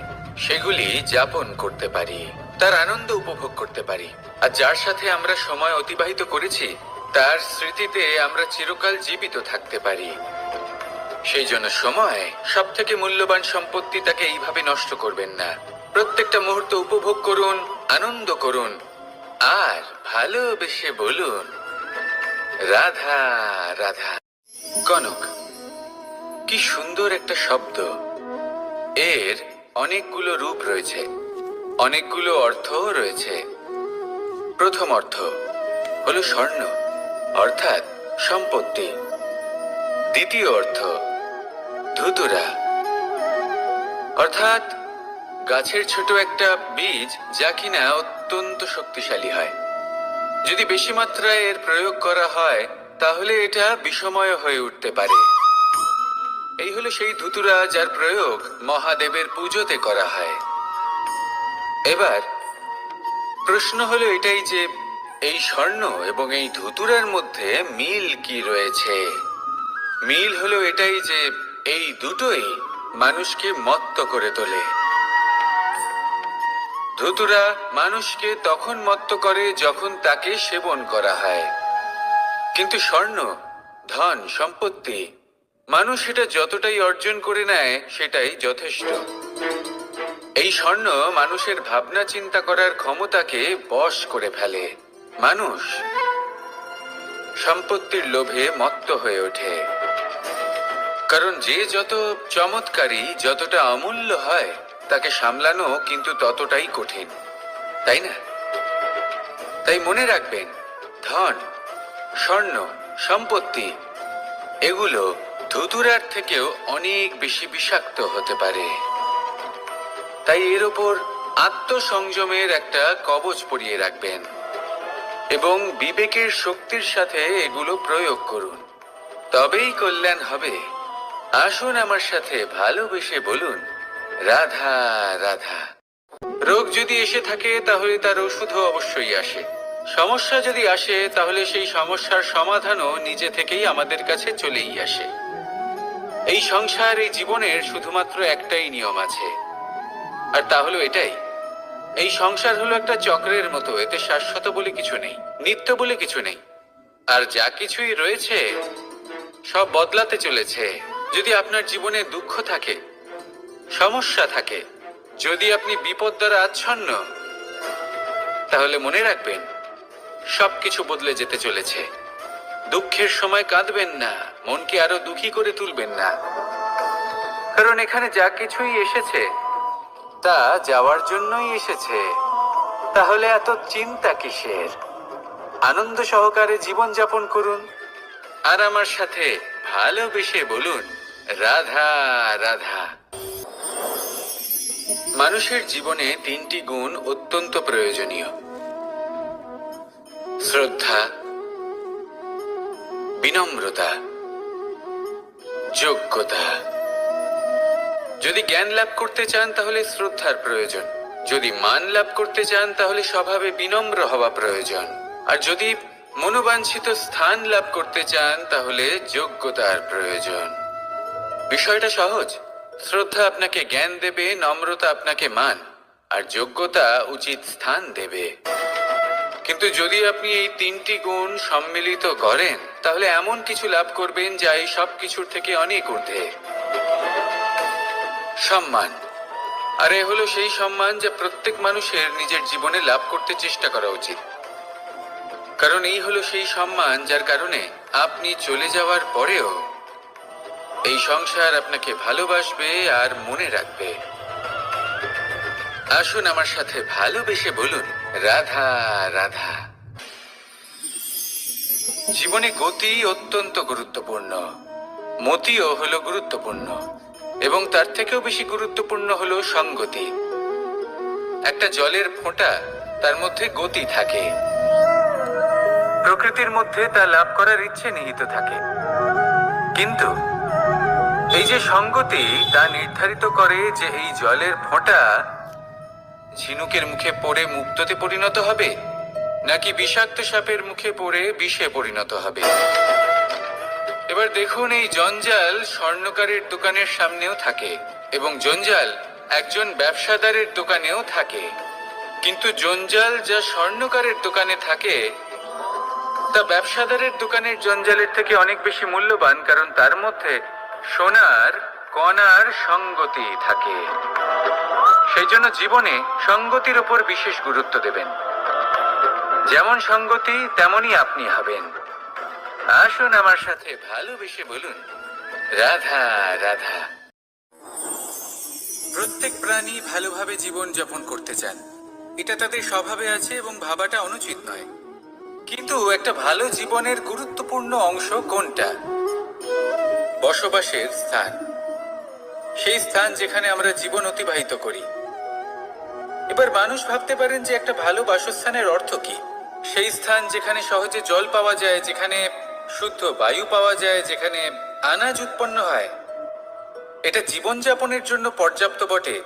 Speaker 1: সেগুলি যাপন করতে পারি, তার আনন্দ উপভোগ করতে পারি। আর যার সাথে আমরা সময় অতিবাহিত করেছি তার স্মৃতিতে আমরা চিরকাল জীবিত থাকতে পারি। সেই জন্য সময় সব থেকে মূল্যবান সম্পত্তি, তাকে এইভাবে নষ্ট করবেন না। প্রত্যেকটা মুহূর্ত উপভোগ করুন, আনন্দ করুন, আর ভালোবেসে বলুন রাধা রাধা। কনক, কি সুন্দর একটা শব্দ। এর অনেকগুলো রূপ রয়েছে, অনেকগুলো অর্থও রয়েছে। প্রথম অর্থ হলো স্বর্ণ, অর্থাৎ সম্পত্তি। দ্বিতীয় অর্থ ধুতুরা, অর্থাৎ গাছের ছোট একটা বীজ, যা কিনা অত্যন্ত শক্তিশালী হয়। যদি বেশি মাত্রায় এর প্রয়োগ করা হয় তাহলে এটা বিষময় হয়ে উঠতে পারে। এই হলো সেই ধুতুরা যার প্রয়োগ মহাদেবের পুজোতে করা হয়। এবার প্রশ্ন হলো এটাই যে এই স্বর্ণ এবং এই ধুতুরার মধ্যে মিল কি রয়েছে। মিল হলো এটাই যে এই দুটোই মানুষকে মত্ত করে তোলে। ধুতুরা মানুষকে তখন মত্ত করে যখন তাকে সেবন করা হয়, কিন্তু স্বর্ণ, ধন, সম্পত্তি, মানুষ এটা যতটাই অর্জন করে নেয় সেটাই যথেষ্ট। এই স্বর্ণ মানুষের ভাবনা চিন্তা করার ক্ষমতাকে বশ করে ফেলে। মানুষ সম্পত্তির লোভে মত্ত হয়ে ওঠে, কারণ যে যত চমৎকারী, যতটা অমূল্য হয়, তাকে সামলানো কিন্তু ততটাই কঠিন, তাই না? তাই মনে রাখবেন, ধন, স্বর্ণ, সম্পত্তি এগুলো ধুতুরার থেকেও অনেক বেশি বিষাক্ত হতে পারে। তাই এর ওপর আত্মসংযমের একটা কবচ পরিয়ে রাখবেন এবং বিবেকের শক্তির সাথে এগুলো প্রয়োগ করুন, তবেই কল্যাণ হবে। আসুন আমার সাথে ভালোবেসে বলুন রাধা রাধা। রোগ যদি এসে থাকে তাহলে তার ওষুধও অবশ্যই আসে। সমস্যা যদি আসে তাহলে সেই সমস্যার সমাধানও নিজে থেকেই আমাদের কাছে চলেই আসে। এই সংসার, এই জীবনের শুধুমাত্র একটাই নিয়ম আছে, আর তা হলো এটাই, এই সংসার হলো একটা চক্রের মতো। এতে শাশ্বত বলে কিছু নেই, নিত্য বলে কিছু নেই। আর যা কিছুই রয়েছে সব বদলাতে চলেছে। যদি আপনার জীবনে দুঃখ থাকে, সমস্যা থাকে, যদি আপনি বিপদ দ্বারা আচ্ছন্ন, তাহলে মনে রাখবেন সবকিছু বদলে যেতে চলেছে। দুঃখের সময় কাঁদবেন না, মনকে আরো দুঃখী করে তুলবেন না, কারণ এখানে যা কিছুই এসেছে তা যাওয়ার জন্যই এসেছে। তাহলে এত চিন্তা কিসের? আনন্দ সহকারে জীবন যাপন করুন, আর আমার সাথে ভালোবেসে বলুন রাধা রাধা। মানুষের জীবনে তিনটি গুণ অত্যন্ত প্রয়োজনীয়: শ্রদ্ধা, বিনম্রতা, যোগ্যতা। যদি জ্ঞান লাভ করতে চান তাহলে শ্রদ্ধার প্রয়োজন, যদি মান লাভ করতে চান তাহলে স্বভাবে বিনম্র হওয়া প্রয়োজন, আর যদি মনোবাঞ্ছিত স্থান লাভ করতে চান তাহলে যোগ্যতার প্রয়োজন। বিষয়টা সহজ। শ্রদ্ধা আপনাকে জ্ঞান দেবে, নম্রতা আপনাকে মান, আর যোগ্যতা উচিত স্থান দেবে। কিন্তু যদি আপনি এই তিনটি গুণ সম্মিলিত করেন তাহলে এমন কিছু লাভ করবেন যা এই সব কিছুর থেকে অনেক ঊর্ধ্বে। সম্মান। আর এ হলো সেই সম্মান যা প্রত্যেক মানুষের নিজের জীবনে লাভ করতে চেষ্টা করা উচিত, কারণ এই হলো সেই সম্মান যার কারণে আপনি চলে যাওয়ার পরেও এই সংসার আপনাকে ভালোবাসবে আর মনে রাখবে। আসুন আমার সাথে ভালোবেসে বলুন রাধা রাধা। জীবনে গতি অত্যন্ত গুরুত্বপূর্ণ, মতিও হলো গুরুত্বপূর্ণ। এবং তার থেকেও বেশি গুরুত্বপূর্ণ হলো সঙ্গতি। একটা জলের ফোঁটা, তার মধ্যে গতি থাকে, প্রকৃতির মধ্যে তা লাভ করার ইচ্ছে নিহিত থাকে। কিন্তু এই যে সঙ্গতি, তা নির্ধারিত করে যে এই জলের ফোঁটা ঝিনুকের মুখে পড়ে মুক্তোতে পরিণত হবে, নাকি বিষাক্ত সাপের মুখে পড়ে বিষে পরিণত হবে। এবার দেখুন, এই জঞ্জাল স্বর্ণকারের দোকানের সামনেও থাকে এবং জঞ্জাল একজন ব্যবসাদারের দোকানেও থাকে। কিন্তু জঞ্জাল যা স্বর্ণকারের দোকানে থাকে তা ব্যবসাদারের দোকানের জঞ্জালের থেকে অনেক বেশি মূল্যবান, কারণ তার মধ্যে সোনার কণার সঙ্গতি থাকে। সেই জন্য জীবনে সঙ্গতির উপর বিশেষ গুরুত্ব দেবেন। যেমন সঙ্গতি তেমনই আপনি হবেন। আসুন আমার সাথে ভালোবেসে বলুন, রাধা রাধা। প্রত্যেক প্রাণী ভালোভাবে জীবন যাপন করতে চান, এটা তাদের স্বভাবে আছে এবং ভাবাটা অনুচিত নয়। কিন্তু একটা ভালো জীবনের গুরুত্বপূর্ণ অংশ কোনটা? বসবাসের স্থান, সেই স্থান যেখানে আমরা জীবন অতিবাহিত করি। এবার মানুষ ভাবতে পারেন যে একটা ভালো বাসস্থানের অর্থ কি? সেই স্থান যেখানে সহজে জল পাওয়া যায়, যেখানে শুদ্ধ বায়ু পাওয়া যায়, যেখানে আনাজ উৎপন্ন হয়। এটা জীবনযাপনের জন্য পর্যাপ্ত বটে,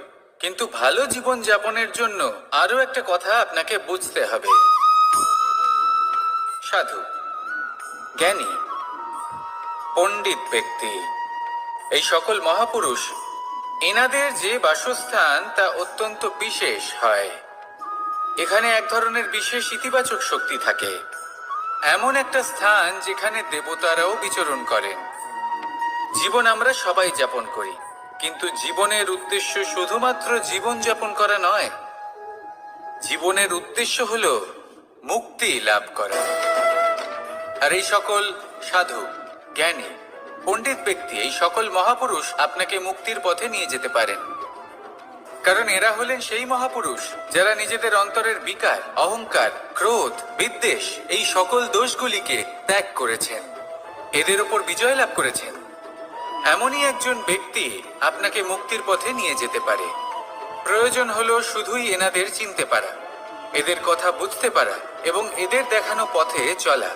Speaker 1: কিন্তু ভালো জীবন যাপনের জন্য আরো একটা কথা আপনাকে বুঝতে হবে। সাধু, জ্ঞানী, পণ্ডিত ব্যক্তি, এই সকল মহাপুরুষ, এনাদের যে বাসস্থান তা অত্যন্ত বিশেষ হয়। এখানে এক ধরনের বিশেষ ইতিবাচক শক্তি থাকে, এমন একটা স্থান যেখানে দেবতারাও বিচরণ করেন। জীবন আমরা সবাই যাপন করি, কিন্তু জীবনের উদ্দেশ্য শুধুমাত্র জীবন যাপন করা নয়। জীবনের উদ্দেশ্য হলো মুক্তি লাভ করা। আর এই সকল সাধু, জ্ঞানী, পণ্ডিত ব্যক্তি, এই সকল মহাপুরুষ আপনাকে মুক্তির পথে নিয়ে যেতে পারেন, কারণ এরা হলেন সেই মহাপুরুষ যারা নিজেদের অন্তরের বিকার, অহংকার, ক্রোধ, বিদ্বেষ, এই সকল দোষগুলিকে ত্যাগ করেছেন, এদের ওপর বিজয় লাভ করেছেন। এমনই একজন ব্যক্তি আপনাকে মুক্তির পথে নিয়ে যেতে পারে। প্রয়োজন হলো শুধুই এনাদের চিনতে পারা, এদের কথা বুঝতে পারা এবং এদের দেখানো পথে চলা।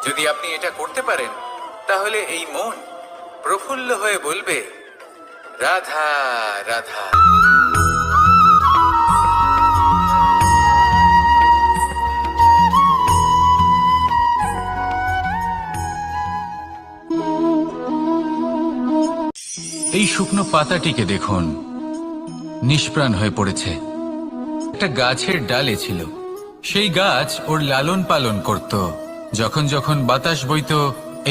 Speaker 1: যদি আপনি এটা করতে পারেন, তাহলে এই মন প্রফুল্ল হয়ে বলবে, রাধা রাধা। এই শুকনো পাতাটিকে দেখুন, নিষ্প্রাণ হয়ে পড়েছে। একটা গাছের ডালে ছিল, সেই গাছ ওর লালন পালন করত। যখন যখন বাতাস বইত,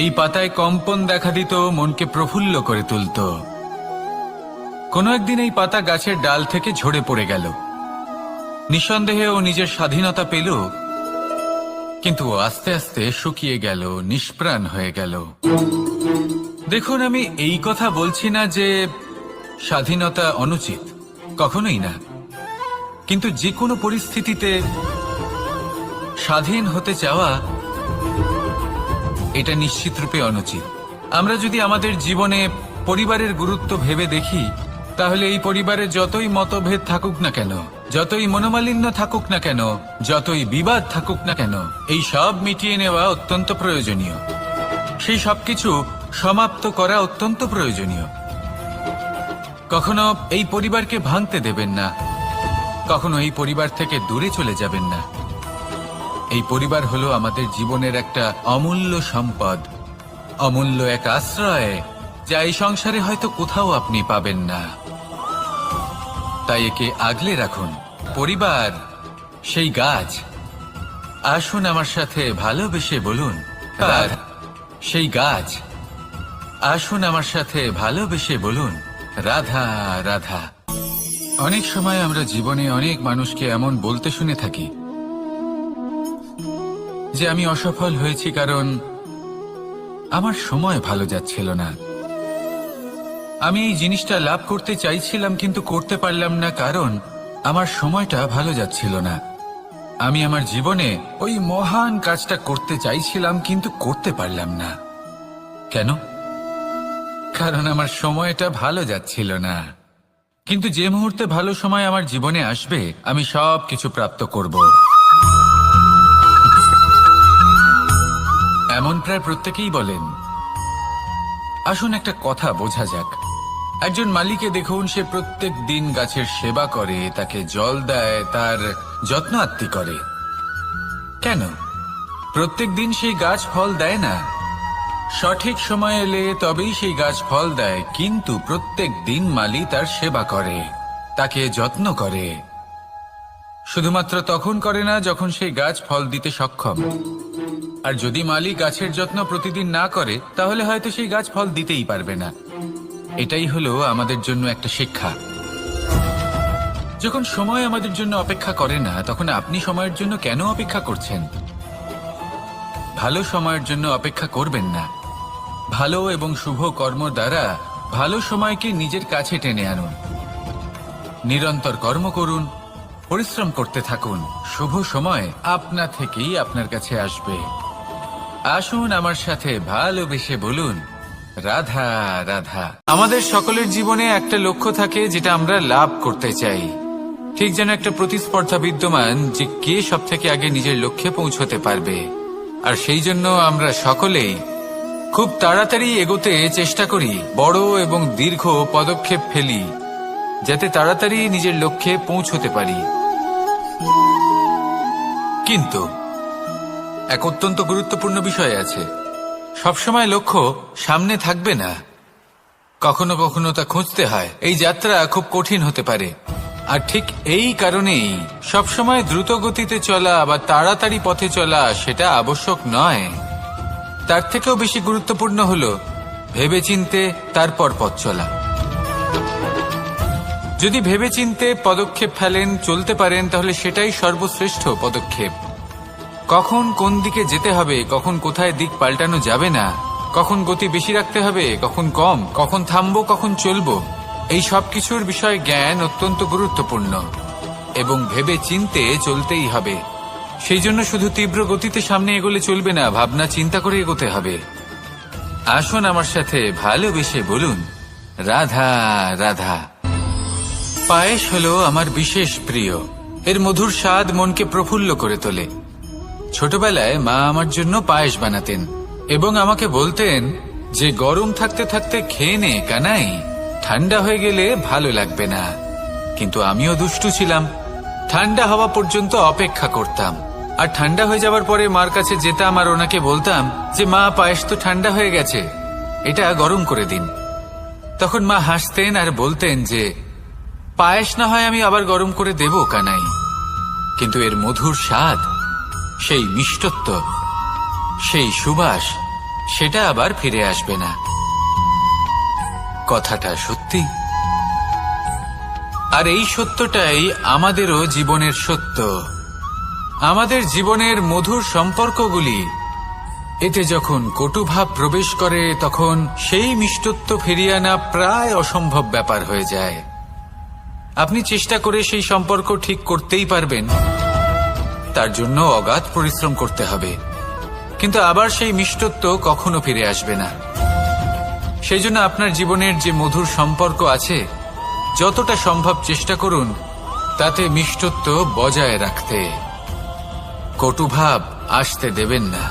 Speaker 1: এই পাতায় কম্পন দেখা দিত, মনকে প্রফুল্ল করে তুলত। কোনো একদিন এই পাতা গাছের ডাল থেকে ঝরে পড়ে গেল। নিঃসন্দেহে ও নিজের স্বাধীনতা পেল, কিন্তু আস্তে আস্তে শুকিয়ে গেল, নিষ্প্রাণ হয়ে গেল। দেখুন, আমি এই কথা বলছি না যে স্বাধীনতা অনুচিত, কখনোই না। কিন্তু যে কোনো পরিস্থিতিতে স্বাধীন হতে চাওয়া, এটা নিশ্চিত রূপে অনুচিত। আমরা যদি আমাদের জীবনে পরিবারের গুরুত্ব ভেবে দেখি, তাহলে এই পরিবারে যতই মতভেদ থাকুক না কেন, যতই মনোমালিন্য থাকুক না কেন, যতই বিবাদ থাকুক না কেন, এই সব মিটিয়ে নেওয়া অত্যন্ত প্রয়োজনীয়। সেই সবকিছু সমাপ্ত করা অত্যন্ত প্রয়োজনীয়। কখনো এই পরিবারকে ভাঙতে দেবেন না, কখনো এই পরিবার থেকে দূরে চলে যাবেন না। এই পরিবার হলো আমাদের জীবনের একটা অমূল্য সম্পদ, অমূল্য এক আশ্রয়, যা এই সংসারে হয়তো কোথাও আপনি পাবেন না। তাই একে আগলে রাখুন। পরিবার সেই গাছ। আসুন আমার সাথে ভালোবেসে বলুন, আর সেই গাছ। আসুন আমার সাথে ভালোবেসে বলুন, রাধা রাধা। অনেক সময় আমরা জীবনে অনেক মানুষকে এমন বলতে শুনে থাকি যে আমি অসফল হয়েছি কারণ আমার সময় ভালো যাচ্ছিল না। আমি এই জিনিসটা লাভ করতে চাইছিলাম কিন্তু করতে পারলাম না কারণ আমার সময়টা ভালো যাচ্ছিল না। আমি আমার জীবনে ওই মহান কাজটা করতে চাইছিলাম কিন্তু করতে পারলাম না। কেন? কারণ আমার সময়টা ভালো যাচ্ছিল না। কিন্তু যে মুহূর্তে ভালো সময় আমার জীবনে আসবে আমি সব কিছু প্রাপ্ত করব। এমন প্রায় প্রত্যেকেই বলেন। আসুন একটা কথা বোঝা যাক। একজন মালিকে দেখুন, সে প্রত্যেক দিন গাছের সেবা করে, তাকে জল দেয়, তার যত্ন আত্তি করে। কেন প্রত্যেক দিন সেই গাছ ফল দেয় না? সঠিক সময় এলে তবেই সেই গাছ ফল দেয়, কিন্তু প্রত্যেক দিন মালি তার সেবা করে, তাকে যত্ন করে। শুধুমাত্র তখন করে না যখন সেই গাছ ফল দিতে সক্ষম। আর যদি মালি গাছের যত্ন প্রতিদিন না করে তাহলে হয়তো সেই গাছ ফল দিতেই পারবে না। এটাই হলো আমাদের জন্য একটা শিক্ষা। যখন সময় আমাদের জন্য অপেক্ষা করে না, তখন আপনি সময়ের জন্য কেন অপেক্ষা করছেন? ভালো সময়ের জন্য অপেক্ষা করবেন না। ভালো এবং শুভ কর্ম দ্বারা ভালো সময়কে নিজের কাছে টেনে আনুন। নিরন্তর কর্ম করুন, পরিশ্রম করতে থাকুন। শুভ সময় আপনা থেকেই আপনার কাছে আসবে। আসুন আমার সাথে ভালোবেসে বলুন, রাধা রাধা। আমাদের সকলের জীবনে একটা লক্ষ্য থাকে যেটা আমরা লাভ করতে চাই। ঠিক যেন একটা প্রতিস্পর্ধা বিদ্যমান যে কে সব থেকে আগে নিজের লক্ষ্যে পৌঁছতে পারবে। আর সেই জন্য আমরা সকলেই খুব তাড়াতাড়ি এগোতে চেষ্টা করি, বড় এবং দীর্ঘ পদক্ষেপ ফেলি যাতে তাড়াতাড়ি নিজের লক্ষ্যে পৌঁছতে পারি। কিন্তু এক অত্যন্ত গুরুত্বপূর্ণ বিষয় আছে। সবসময় লক্ষ্য সামনে থাকবে না, কখনো কখনো তা খুঁজতে হয়। এই যাত্রা খুব কঠিন হতে পারে। আর ঠিক এই কারণেই সবসময় দ্রুত গতিতে চলা বা তাড়াতাড়ি পথে চলা সেটা আবশ্যক নয়। তার থেকেও বেশি গুরুত্বপূর্ণ হলো ভেবেচিন্তে তারপর পথ চলা। যদি ভেবেচিন্তে পদক্ষেপ ফেলেন, চলতে পারেন, তাহলে সেটাই সর্বশ্রেষ্ঠ পদক্ষেপ। কখন কোন দিকে যেতে হবে, কখন কোথায় দিক পাল্টানো যাবে না, কখন গতি বেশি রাখতে হবে, কখন কম, কখন থামবো, কখন চলবো, এই সব কিছুর বিষয়ে জ্ঞান অত্যন্ত গুরুত্বপূর্ণ এবং ভেবে চিন্তে চলতেই হবে। সেই জন্য শুধু তীব্র গতিতে সামনে এগোলে চলবে না, ভাবনা চিন্তা করে এগোতে হবে। আসুন আমার সাথে ভালোবেসে বলুন, রাধা রাধা। পায়েস হলো আমার বিশেষ প্রিয়। এর মধুর স্বাদ মনকে প্রফুল্ল করে তোলে। ছোটবেলায় মা আমার জন্য পায়েস বানাতেন এবং আমাকে বলতেন যে গরম থাকতে থাকতে খেয়ে নে কানাই, ঠান্ডা হয়ে গেলে ভালো লাগবে না। কিন্তু আমিও দুষ্টু ছিলাম, ঠান্ডা হওয়া পর্যন্ত অপেক্ষা করতাম। আর ঠান্ডা হয়ে যাবার পরে মার কাছে যেতাম আর ওনাকে বলতাম যে মা, পায়েস তো ঠান্ডা হয়ে গেছে, এটা গরম করে দিন। তখন মা হাসতেন আর বলতেন যে পায়েস না হয় আমি আবার গরম করে দেব কানাই, কিন্তু এর মধুর স্বাদ, সেই মিষ্টত্ব, সেই সুবাস, সেটা আবার ফিরে আসবে না। কথাটা সত্যি। আর এই সত্যটাই আমাদেরও জীবনের সত্য। আমাদের জীবনের মধুর সম্পর্কগুলি, এতে যখন কটুভাব প্রবেশ করে তখন সেই মিষ্টত্ব ফিরিয়ে আনা প্রায় অসম্ভব ব্যাপার হয়ে যায়। আপনি চেষ্টা করে সেই সম্পর্ক ঠিক করতেই পারবেন, তার জন্য অগাধ পরিশ্রম করতে হবে, কিন্তু আবার সেই মিষ্টত্ব কখনো ফিরে আসবে না। সেই জন্য আপনার জীবনের যে মধুর সম্পর্ক আছে, যতটা সম্ভব চেষ্টা করুন তাতে মিষ্টত্ব বজায় রাখতে। কটুভাব আসতে দেবেন না।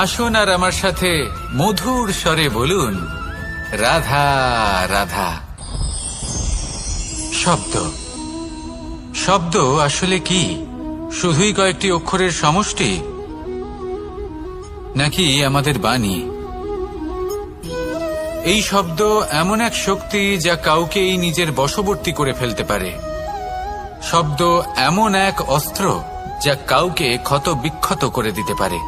Speaker 1: আসুন আর আমার সাথে মধুর স্বরে বলুন, রাধা রাধা। শব্দ, শব্দ আসলে কি? শুধুই কয়েকটি অক্ষরের সমষ্টি, নাকি আমাদের বাণী? এই শব্দ এমন এক শক্তি যা কাউকেই নিজের বশবর্তী করে ফেলতে পারে। শব্দ এমন এক অস্ত্র যা কাউকে ক্ষত বিক্ষত করে দিতে পারে।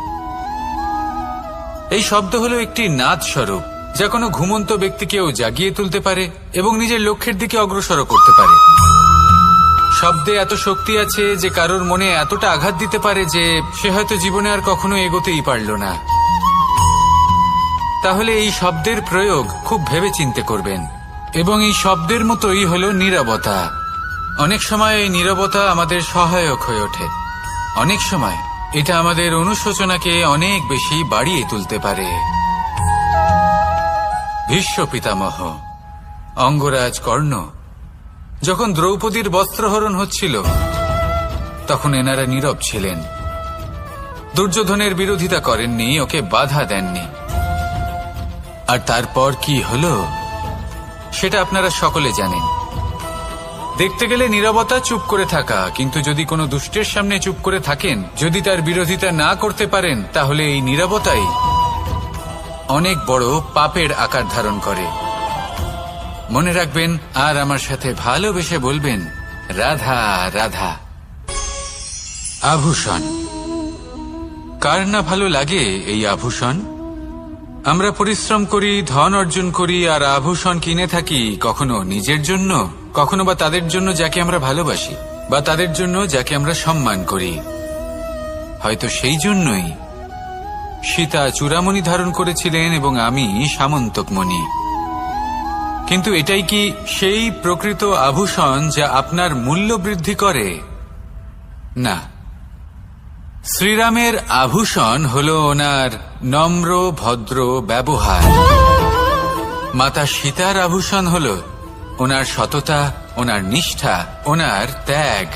Speaker 1: এই শব্দ হলো একটি নাদ স্বরূপ যা কোনো ঘুমন্ত ব্যক্তিকেও জাগিয়ে তুলতে পারে এবং নিজের লক্ষ্যের দিকে অগ্রসর করতে পারে। শব্দে এত শক্তি আছে যে কারোর মনে এতটা আঘাত দিতে পারে যে সে হয়তো জীবনে আর কখনো এগোতেই পারল না। তাহলে এই শব্দের প্রয়োগ খুব ভেবে চিন্তে করবেন। এবং এই শব্দের মতোই হলো নীরবতা। অনেক সময় এই নীরবতা আমাদের সহায়ক হয়ে ওঠে, অনেক সময় এটা আমাদের অনুশোচনাকে অনেক বেশি বাড়িয়ে তুলতে পারে। ভীষ্ম পিতামহ, অঙ্গরাজ কর্ণ যখন দ্রৌপদীর বস্ত্রহরণ হচ্ছিল তখন এনারা নীরব ছিলেন। দুর্যোধনের বিরোধিতা করেননি, ওকে বাধা দেননি। আর তারপর কি হলো সেটা আপনারা সকলে জানেন। দেখতে গেলে নীরবতা চুপ করে থাকা, কিন্তু যদি কোনো দুষ্টের সামনে চুপ করে থাকেন, যদি তার বিরোধিতা না করতে পারেন, তাহলে এই নীরবতাই অনেক বড় পাপের আকার ধারণ করে। মনে রাখবেন আর আমার সাথে ভালোবেসে বলবেন, রাধা রাধা। আভূষণ, কার না ভালো লাগে এই আভূষণ? আমরা পরিশ্রম করি, ধন অর্জন করি, আর আভূষণ কিনে থাকি, কখনো নিজের জন্য, কখনো বা তাদের জন্য যাকে আমরা ভালোবাসি, বা তাদের জন্য যাকে আমরা সম্মান করি। হয়তো সেই জন্যই সীতা চূড়ামণি ধারণ করেছিলেন এবং আমি সামন্তকমণি। কিন্তু এটাই কি সেই প্রকৃত আভূষণ যা আপনার মূল্য বৃদ্ধি করে? না। শ্রীরামের আভূষণ হল ওনার নম্র ভদ্র ব্যবহার। মাতা সীতার আভূষণ হল ওনার সততা, ওনার নিষ্ঠা, ওনার ত্যাগ।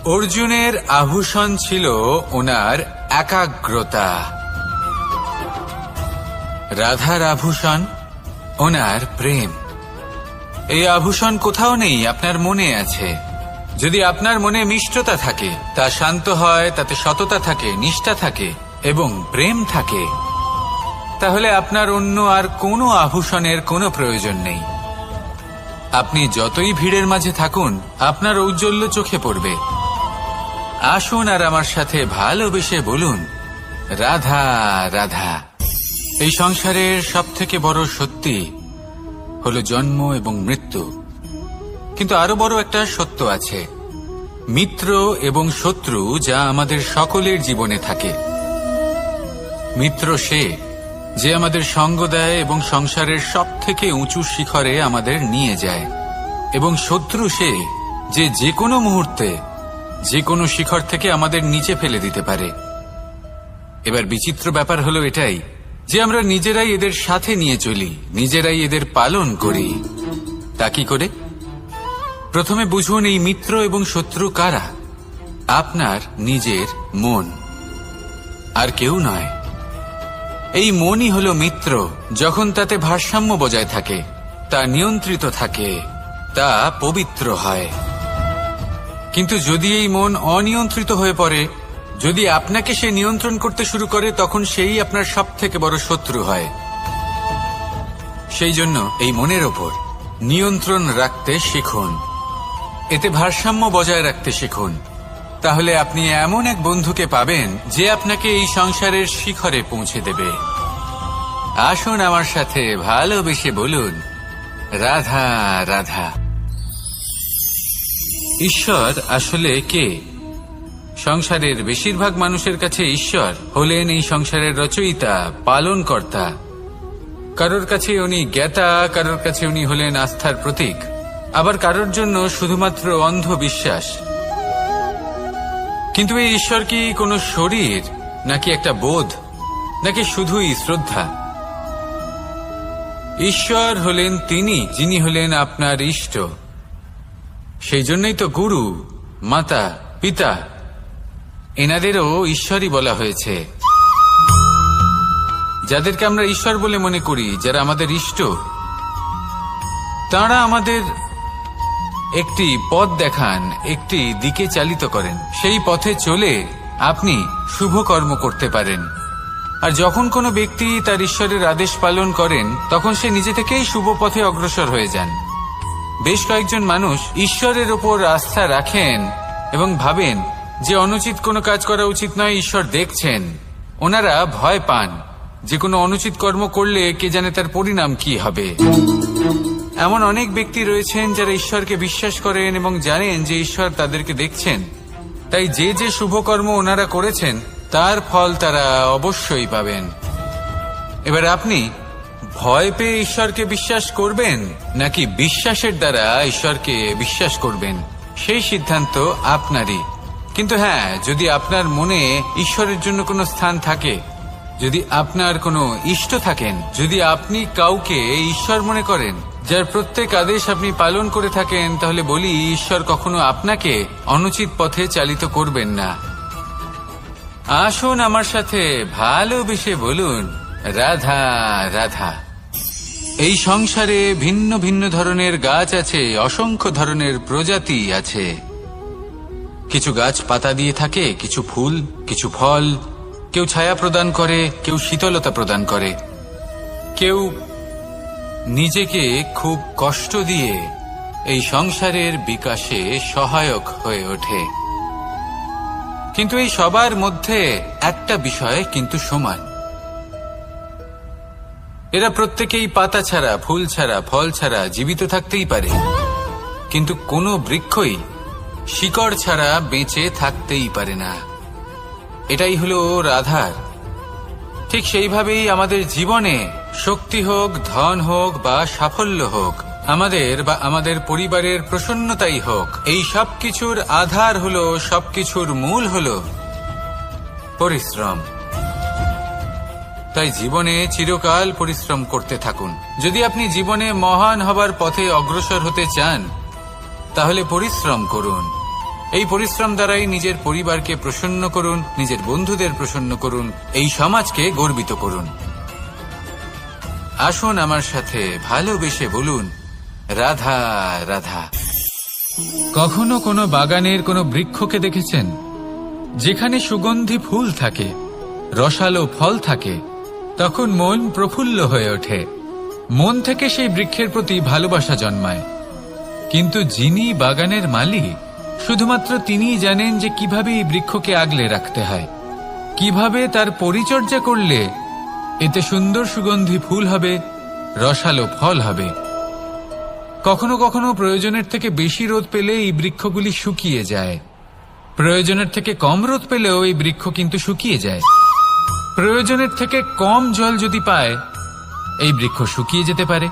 Speaker 1: অর্জুনের আভূষণ ছিল ওনার একাগ্রতা। রাধার আভূষণ ওনার প্রেম। এই আভূষণ কোথাও নেই, আপনার মনে আছে। যদি আপনার মনে মিষ্টতা থাকে, তা শান্ত হয়, তাতে সততা থাকে, নিষ্ঠা থাকে এবং প্রেম থাকে, তাহলে আপনার অন্য আর কোনো আভূষণের কোনো প্রয়োজন নেই। আপনি যতই ভিড়ের মাঝে থাকুন, আপনার ঔজ্জ্বল্য চোখে পড়বে। আসুন আর আমার সাথে ভালোবেসে বলুন, রাধা রাধা। এই সংসারের সবথেকে বড় সত্যি হলো জন্ম এবং মৃত্যু, কিন্তু আরো বড় একটা সত্য আছে, মিত্র এবং শত্রু, যা আমাদের সকলের জীবনে থাকে। মিত্র সে যে আমাদের সঙ্গ দেয় এবং সংসারের সবথেকে উঁচু শিখরে আমাদের নিয়ে যায়, এবং শত্রু সে যে যে কোনো মুহূর্তে যে কোনো শিখর থেকে আমাদের নিচে ফেলে দিতে পারে। এবার বিচিত্র ব্যাপার হলো এটাই যে আমরা নিজেরাই এদের সাথে নিয়ে চলি, নিজেরাই এদের পালন করি। তা কি করে? প্রথমে বুঝুন এই মিত্র এবং শত্রু কারা। আপনার নিজের মন, আর কেউ নয়। এই মনই হলো মিত্র। যখন তাতে ভারসাম্য বজায় থাকে, তা নিয়ন্ত্রিত থাকে, তা পবিত্র হয়। কিন্তু যদি এই মন অনিয়ন্ত্রিত হয়ে পড়ে, যদি আপনাকে সে নিয়ন্ত্রণ করতে শুরু করে, তখন সেই আপনার সবথেকে বড় শত্রু হয়। সেই জন্য এই মনের ওপর নিয়ন্ত্রণ রাখতে শিখুন, এতে ভারসাম্য বজায় রাখতে শিখুন। তাহলে আপনি এমন এক বন্ধুকে পাবেন যে আপনাকে এই সংসারের শিখরে পৌঁছে দেবে। আসুন আমার সাথে ভালোবেসে বলুন, রাধা রাধা। ঈশ্বর আসলে কে? সংসারের বেশিরভাগ মানুষের কাছে ঈশ্বর হলেন এই সংসারের রচয়িতা, পালনকর্তা। কারোর কাছে উনি জ্ঞাতা, কারোর কাছে উনি হলেন আস্থার প্রতীক, আবার কারোর জন্য শুধুমাত্র অন্ধ বিশ্বাস। কিন্তু এই ঈশ্বর কি কোনো শরীর, নাকি একটা বোধ, নাকি শুধুই শ্রদ্ধা? ঈশ্বর হলেন তিনি যিনি হলেন আপনার ইষ্ট। সেই জন্যই তো গুরু, মাতা, পিতা এনাদেরও ঈশ্বরই বলা হয়েছে। যাদেরকে আমরা ঈশ্বর বলে মনে করি, যারা আমাদের ইষ্ট, তাঁরা আমাদের একটি পথ দেখান, একটি দিকে চালিত করেন। সেই পথে চলে আপনি শুভ কর্ম করতে পারেন। আর যখন কোনো ব্যক্তি তার ঈশ্বরের আদেশ পালন করেন, তখন সে নিজে থেকেই শুভ পথে অগ্রসর হয়ে যান। বেশ কয়েকজন মানুষ ঈশ্বরের ওপর আস্থা রাখেন এবং ভাবেন যে অনুচিত কোনো কাজ করা উচিত নয়, ঈশ্বর দেখছেন। ওনারা ভয় পান যে কোনো অনুচিত কর্ম করলে কে জানে তার পরিণাম কি হবে। এমন অনেক ব্যক্তি রয়েছেন যারা ঈশ্বরকে বিশ্বাস করেন এবং জানেন যে ঈশ্বর তাদেরকে দেখছেন, তাই যে যে শুভ কর্ম ওনারা করেছেন তার ফল তারা অবশ্যই পাবেন। এবার আপনি ভয় পেয়ে ঈশ্বরকে বিশ্বাস করবেন, নাকি বিশ্বাসের দ্বারা ঈশ্বরকে বিশ্বাস করবেন, সেই সিদ্ধান্ত আপনারই। কিন্তু হ্যাঁ, যদি আপনার মনে ঈশ্বরের জন্য কোনো স্থান থাকে, যদি আপনার কোনো ইষ্ট থাকেন, যদি আপনি কাউকে ঈশ্বর মনে করেন, যার প্রত্যেক আদেশ আপনি পালন করে থাকেন, তাহলে বলি ঈশ্বর কখনো আপনাকে অনুচিত পথে চালিত করবেন না। আসুন আমার সাথে ভালোবেসে বলুন, রাধা রাধা। এই সংসারে ভিন্ন ভিন্ন ধরনের গাছ আছে, অসংখ্য ধরনের প্রজাতি আছে। কিছু গাছ পাতা দিয়ে থাকে, কিছু ফুল, কিছু ফল। কেউ ছায়া প্রদান করে, কেউ শীতলতা প্রদান করে, কেউ নিজেকে খুব কষ্ট দিয়ে এই সংসারের বিকাশে সহায়ক হয়ে ওঠে। কিন্তু এই সবার মধ্যে একটা বিষয় কিন্তু সমান, এরা প্রত্যেকেই পাতা ছাড়া, ফুল ছাড়া, ফল ছাড়া জীবিত থাকতেই পারে, কিন্তু কোনো বৃক্ষই শিকড় ছাড়া বেঁচে থাকতেই পারে না। এটাই হলো রাধার। ঠিক সেইভাবেই আমাদের জীবনে শক্তি হোক, ধন হোক বা সাফল্য হোক, আমাদের বা আমাদের পরিবারের প্রসন্নতাই হোক, এই সবকিছুর আধার হলো, সবকিছুর মূল হলো পরিশ্রম। তাই জীবনে চিরকাল পরিশ্রম করতে থাকুন। যদি আপনি জীবনে মহান হবার পথে অগ্রসর হতে চান, তাহলে পরিশ্রম করুন। এই পরিশ্রম দ্বারাই নিজের পরিবারকে প্রসন্ন করুন, নিজের বন্ধুদের প্রসন্ন করুন, এই সমাজকে গর্বিত করুন। আসুন আমার সাথে ভালোবেসে বলুন, রাধা রাধা। কখনো কোনো বাগানের কোনো বৃক্ষকে দেখেছেন যেখানে সুগন্ধি ফুল থাকে, রসালো ফল থাকে? তখন মন প্রফুল্ল হয়ে ওঠে, মন থেকে সেই বৃক্ষের প্রতি ভালোবাসা জন্মায়। কিন্তু যিনি বাগানের মালিক, শুধুমাত্র তিনিই জানেন যে কিভাবে এই বৃক্ষকে আগলে রাখতে হয়, কিভাবে তার পরিচর্যা করলে এতে সুন্দর সুগন্ধি ফুল হবে, রসালো ফল হবে। কখনো কখনো প্রয়োজনের থেকে বেশি রোদ পেলে এই বৃক্ষগুলি শুকিয়ে যায়, প্রয়োজনের থেকে কম রোদ পেলেও এই বৃক্ষ কিন্তু শুকিয়ে যায়। প্রয়োজনের থেকে কম জল যদি পায়, এই বৃক্ষ শুকিয়ে যেতে পারে।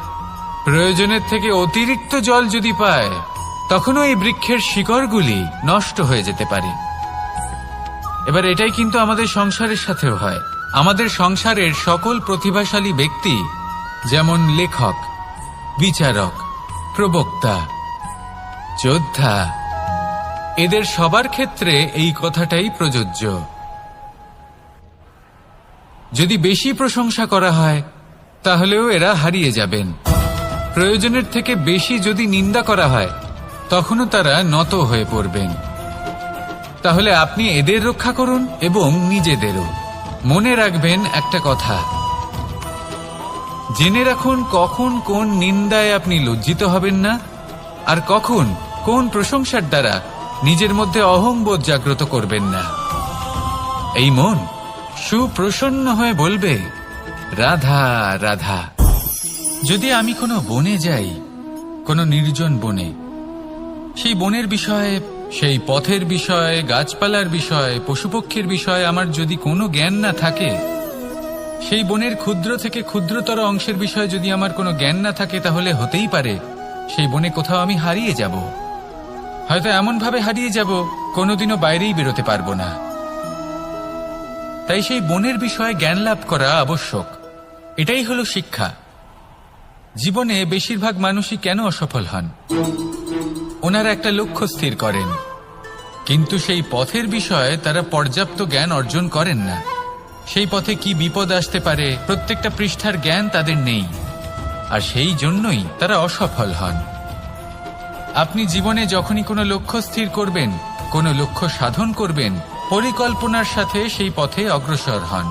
Speaker 1: প্রয়োজনের থেকে অতিরিক্ত জল যদি পায়, তখনও এই বৃক্ষের শিকড়গুলি নষ্ট হয়ে যেতে পারে। এবার এটাই কিন্তু আমাদের সংসারের সাথেও হয়। আমাদের সংসারের সকল প্রতিভাশালী ব্যক্তি, যেমন লেখক, বিচারক, প্রবক্তা, যোদ্ধা, এদের সবার ক্ষেত্রে এই কথাটাই প্রযোজ্য। যদি বেশি প্রশংসা করা হয়, তাহলেও এরা হারিয়ে যাবেন। প্রয়োজনের থেকে বেশি যদি নিন্দা করা হয়, তখনও তারা নত হয়ে পড়বেন। তাহলে আপনি এদের রক্ষা করুন এবং নিজেদেরও। মনে রাখবেন একটা কথা, জেনে রাখুন কখন কোন নিন্দায় আপনি লজ্জিত হবেন না, আর কখন কোন প্রশংসার দ্বারা নিজের মধ্যে অহংবোধ জাগ্রত করবেন না। এই মন সুপ্রসন্ন হয়ে বলবে, রাধা রাধা। যদি আমি কোনো বনে যাই, কোনো নির্জন বনে, সেই বনের বিষয়ে, সেই পথের বিষয়ে, গাছপালার বিষয়ে, পশুপক্ষীর বিষয়ে আমার যদি কোনো জ্ঞান না থাকে, সেই বনের ক্ষুদ্র থেকে ক্ষুদ্রতর অংশের বিষয়ে যদি আমার কোনো জ্ঞান না থাকে, তাহলে হতেই পারে সেই বনে কোথাও আমি হারিয়ে যাব। হয়তো এমনভাবে হারিয়ে যাব, কোনোদিনও বাইরেই বেরোতে পারবো না। তাই সেই বনের বিষয়ে জ্ঞান লাভ করা আবশ্যক। এটাই হলো শিক্ষা। জীবনে বেশিরভাগ মানুষই কেন অসফল হন? ওনারা একটা লক্ষ্য স্থির করেন, কিন্তু সেই পথের বিষয়ে তারা পর্যাপ্ত জ্ঞান অর্জন করেন না। সেই পথে কি বিপদ আসতে পারে প্রত্যেকটা পৃষ্ঠার জ্ঞান তাদের নেই, আর সেই জন্যই তারা অসফল হন। আপনি জীবনে যখনই কোনো লক্ষ্য স্থির করবেন, কোনো লক্ষ্য সাধন করবেন, পরিকল্পনার সাথে সেই পথে অগ্রসর হন।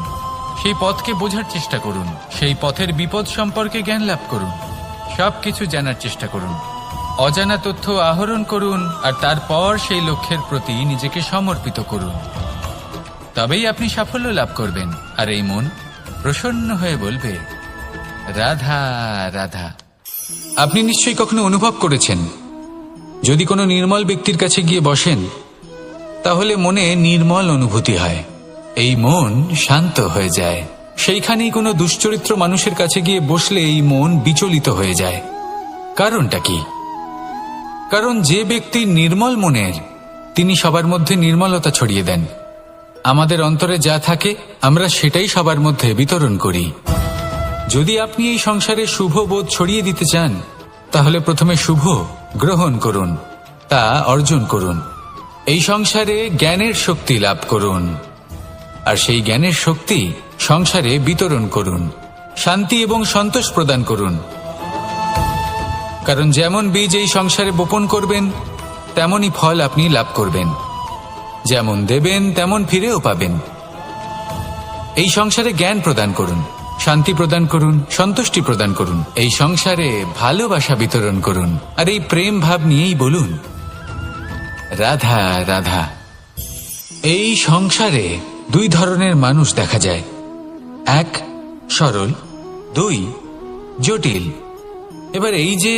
Speaker 1: সেই পথকে বোঝার চেষ্টা করুন, সেই পথের বিপদ সম্পর্কে জ্ঞান লাভ করুন, সবকিছু জানার চেষ্টা করুন, অজানা তথ্য আহরণ করুন, আর তারপর সেই লক্ষ্যের প্রতি নিজেকে সমর্পিত করুন। তবেই আপনি সাফল্য লাভ করবেন। আর এই মন প্রসন্ন হয়ে বলবে, রাধা রাধা। আপনি নিশ্চয়ই কখনো অনুভব করেছেন, যদি কোনো নির্মল ব্যক্তির কাছে গিয়ে বসেন, তাহলে মনে নির্মল অনুভূতি হয়, এই মন শান্ত হয়ে যায়। সেইখানেই কোনো দুশ্চরিত্র মানুষের কাছে গিয়ে বসলে এই মন বিচলিত হয়ে যায়। কারণটা কি? কারণ যে ব্যক্তি নির্মল মনের, তিনি সবার মধ্যে নির্মলতা ছড়িয়ে দেন। আমাদের অন্তরে যা থাকে আমরা সেটাই সবার মধ্যে বিতরণ করি। যদি আপনি এই সংসারে শুভ বোধ ছড়িয়ে দিতে চান, তাহলে প্রথমে শুভ গ্রহণ করুন, তা অর্জন করুন। এই সংসারে জ্ঞানের শক্তি লাভ করুন, আর সেই জ্ঞানের শক্তি সংসারে বিতরণ করুন। শান্তি এবং সন্তোষ প্রদান করুন, কারণ যেমন বীজ এই সংসারে বপন করবেন তেমনই ফল আপনি লাভ করবেন। যেমন দেবেন তেমন ফিরেও পাবেন। এই সংসারে জ্ঞান প্রদান করুন, শান্তি প্রদান করুন, সন্তুষ্টি প্রদান করুন। এই সংসারে ভালোবাসা বিতরণ করুন, আর এই প্রেম ভাব নিয়েই বলুন রাধা রাধা। এই সংসারে দুই ধরনের মানুষ দেখা যায়, এক সরল, দুই জটিল। এবার এই যে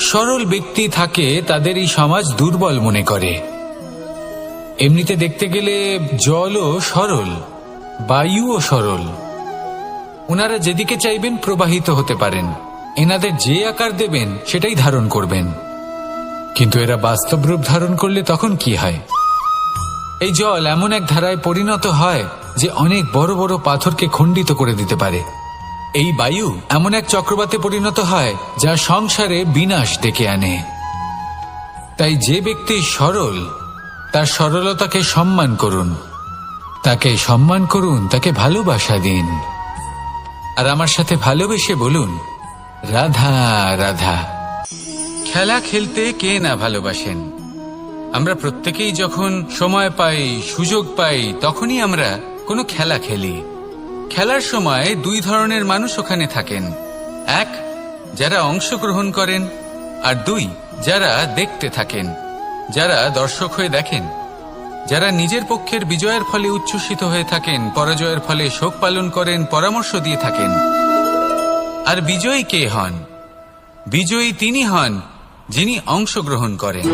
Speaker 1: সরল ব্যক্তি থাকে তাদের এই সমাজ দুর্বল মনে করে। এমনিতে দেখতে গেলে জলও সরল, বায়ুও সরল। ওনারা যেদিকে চাইবেন প্রবাহিত হতে পারেন, এনাদের যে আকার দেবেন সেটাই ধারণ করবেন। কিন্তু এরা বাস্তব রূপ ধারণ করলে তখন কি হয়? এই জল এমন এক ধারায় পরিণত হয় যে অনেক বড় বড় পাথরকে খণ্ডিত করে দিতে পারে। এই বায়ু এমন এক চক্রবাতে পরিণত হয় যা সংসারে বিনাশ ডেকে আনে। তাই যে ব্যক্তি সরল তার সরলতাকে সম্মান করুন, তাকে সম্মান করুন, তাকে ভালোবাসা দিন। আর আমার সাথে ভালোবেসে বলুন রাধা রাধা। খেলা খেলতে কে না ভালোবাসেন? আমরা প্রত্যেকেই যখন সময় পাই, সুযোগ পাই, তখনই আমরা কোনো খেলা খেলি। খেলার সময় দুই ধরনের মানুষ ওখানে থাকেন, এক যারা অংশগ্রহণ করেন, আর দুই যারা দেখতে থাকেন, যারা দর্শক হয়ে দেখেন, যারা নিজের পক্ষের বিজয়ের ফলে উচ্ছ্বসিত হয়ে থাকেন, পরাজয়ের ফলে শোক পালন করেন, পরামর্শ দিয়ে থাকেন। আর বিজয়ী কে হন? বিজয়ী তিনি হন যিনি অংশগ্রহণ করেন।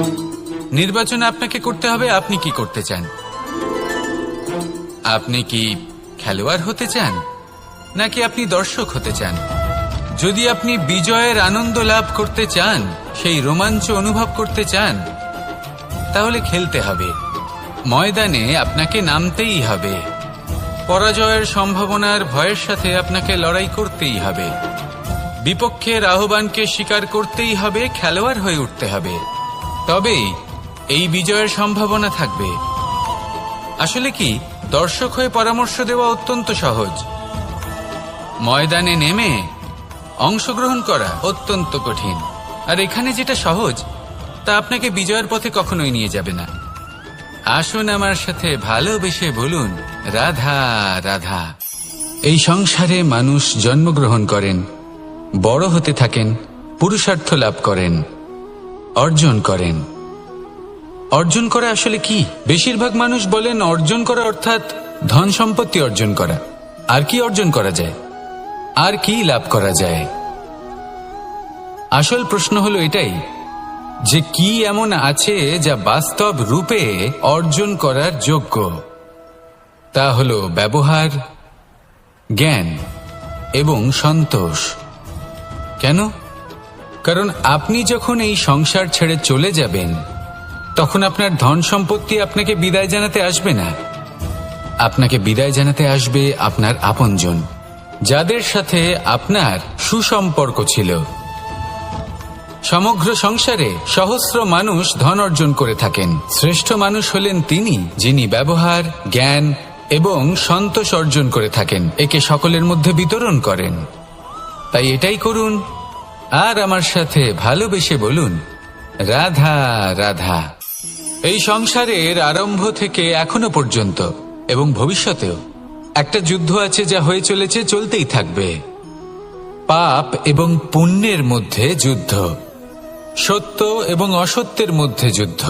Speaker 1: নির্বাচন আপনাকে করতে হবে, আপনি কি করতে চান? আপনি কি খেলোয়াড় হতে চান, নাকি আপনি দর্শক হতে চান? যদি আপনি বিজয়ের আনন্দ লাভ করতে চান, সেই রোমাঞ্চ অনুভব করতে চান, তাহলে খেলতে হবে। ময়দানে আপনাকে নামতেই হবে। পরাজয়ের সম্ভাবনার ভয়ের সাথে আপনাকে লড়াই করতেই হবে। বিপক্ষের আহ্বানকে স্বীকার করতেই হবে, খেলোয়াড় হয়ে উঠতে হবে। তবেই এই বিজয়ের সম্ভাবনা থাকবে। আসলে কি, দর্শক হয়ে পরামর্শ দেওয়া অত্যন্ত সহজ, ময়দানে নেমে অংশগ্রহণ করা অত্যন্ত কঠিন। আর এখানে যেটা সহজ তা আপনাকে বিজয়ের পথে কখনোই নিয়ে যাবে না। আসুন আমার সাথে ভালোবেসে বলুন রাধা রাধা। এই সংসারে মানুষ জন্মগ্রহণ করেন, বড় হতে থাকেন, পুরুষার্থ লাভ করেন, অর্জন করেন। অর্জন করা আসলে কি? বেশিরভাগ মানুষ বলেন অর্জন করা অর্থাৎ ধন সম্পত্তি অর্জন করা। আর কি অর্জন করা যায়? আর কি লাভ করা যায়? আসল প্রশ্ন হলো এটাই যে কি এমন আছে যা বাস্তব রূপে অর্জন করার যোগ্য। তা হলো ব্যবহার, জ্ঞান এবং সন্তোষ। কেন? কারণ আপনি যখন এই সংসার ছেড়ে চলে যাবেন, তখন আপনার ধন সম্পত্তি আপনাকে বিদায় জানাতে আসবে না। আপনাকে বিদায় জানাতে আসবে আপনার আপনজন, যাদের সাথে আপনার সুসম্পর্ক ছিল। সমগ্র সংসারে সহস্র মানুষ ধন অর্জন করে থাকেন। শ্রেষ্ঠ মানুষ হলেন তিনি যিনি ব্যবহার, জ্ঞান এবং সন্তোষ অর্জন করে থাকেন, একে সকলের মধ্যে বিতরণ করেন। তাই এটাই করুন, আর আমার সাথে ভালোবেসে বলুন রাধা রাধা। এই সংসারের আরম্ভ থেকে এখনো পর্যন্ত এবং ভবিষ্যতেও একটা যুদ্ধ আছে যা হয়ে চলেছে, চলতেই থাকবে। পাপ এবং পুণ্যের মধ্যে যুদ্ধ, সত্য এবং অসত্যের মধ্যে যুদ্ধ।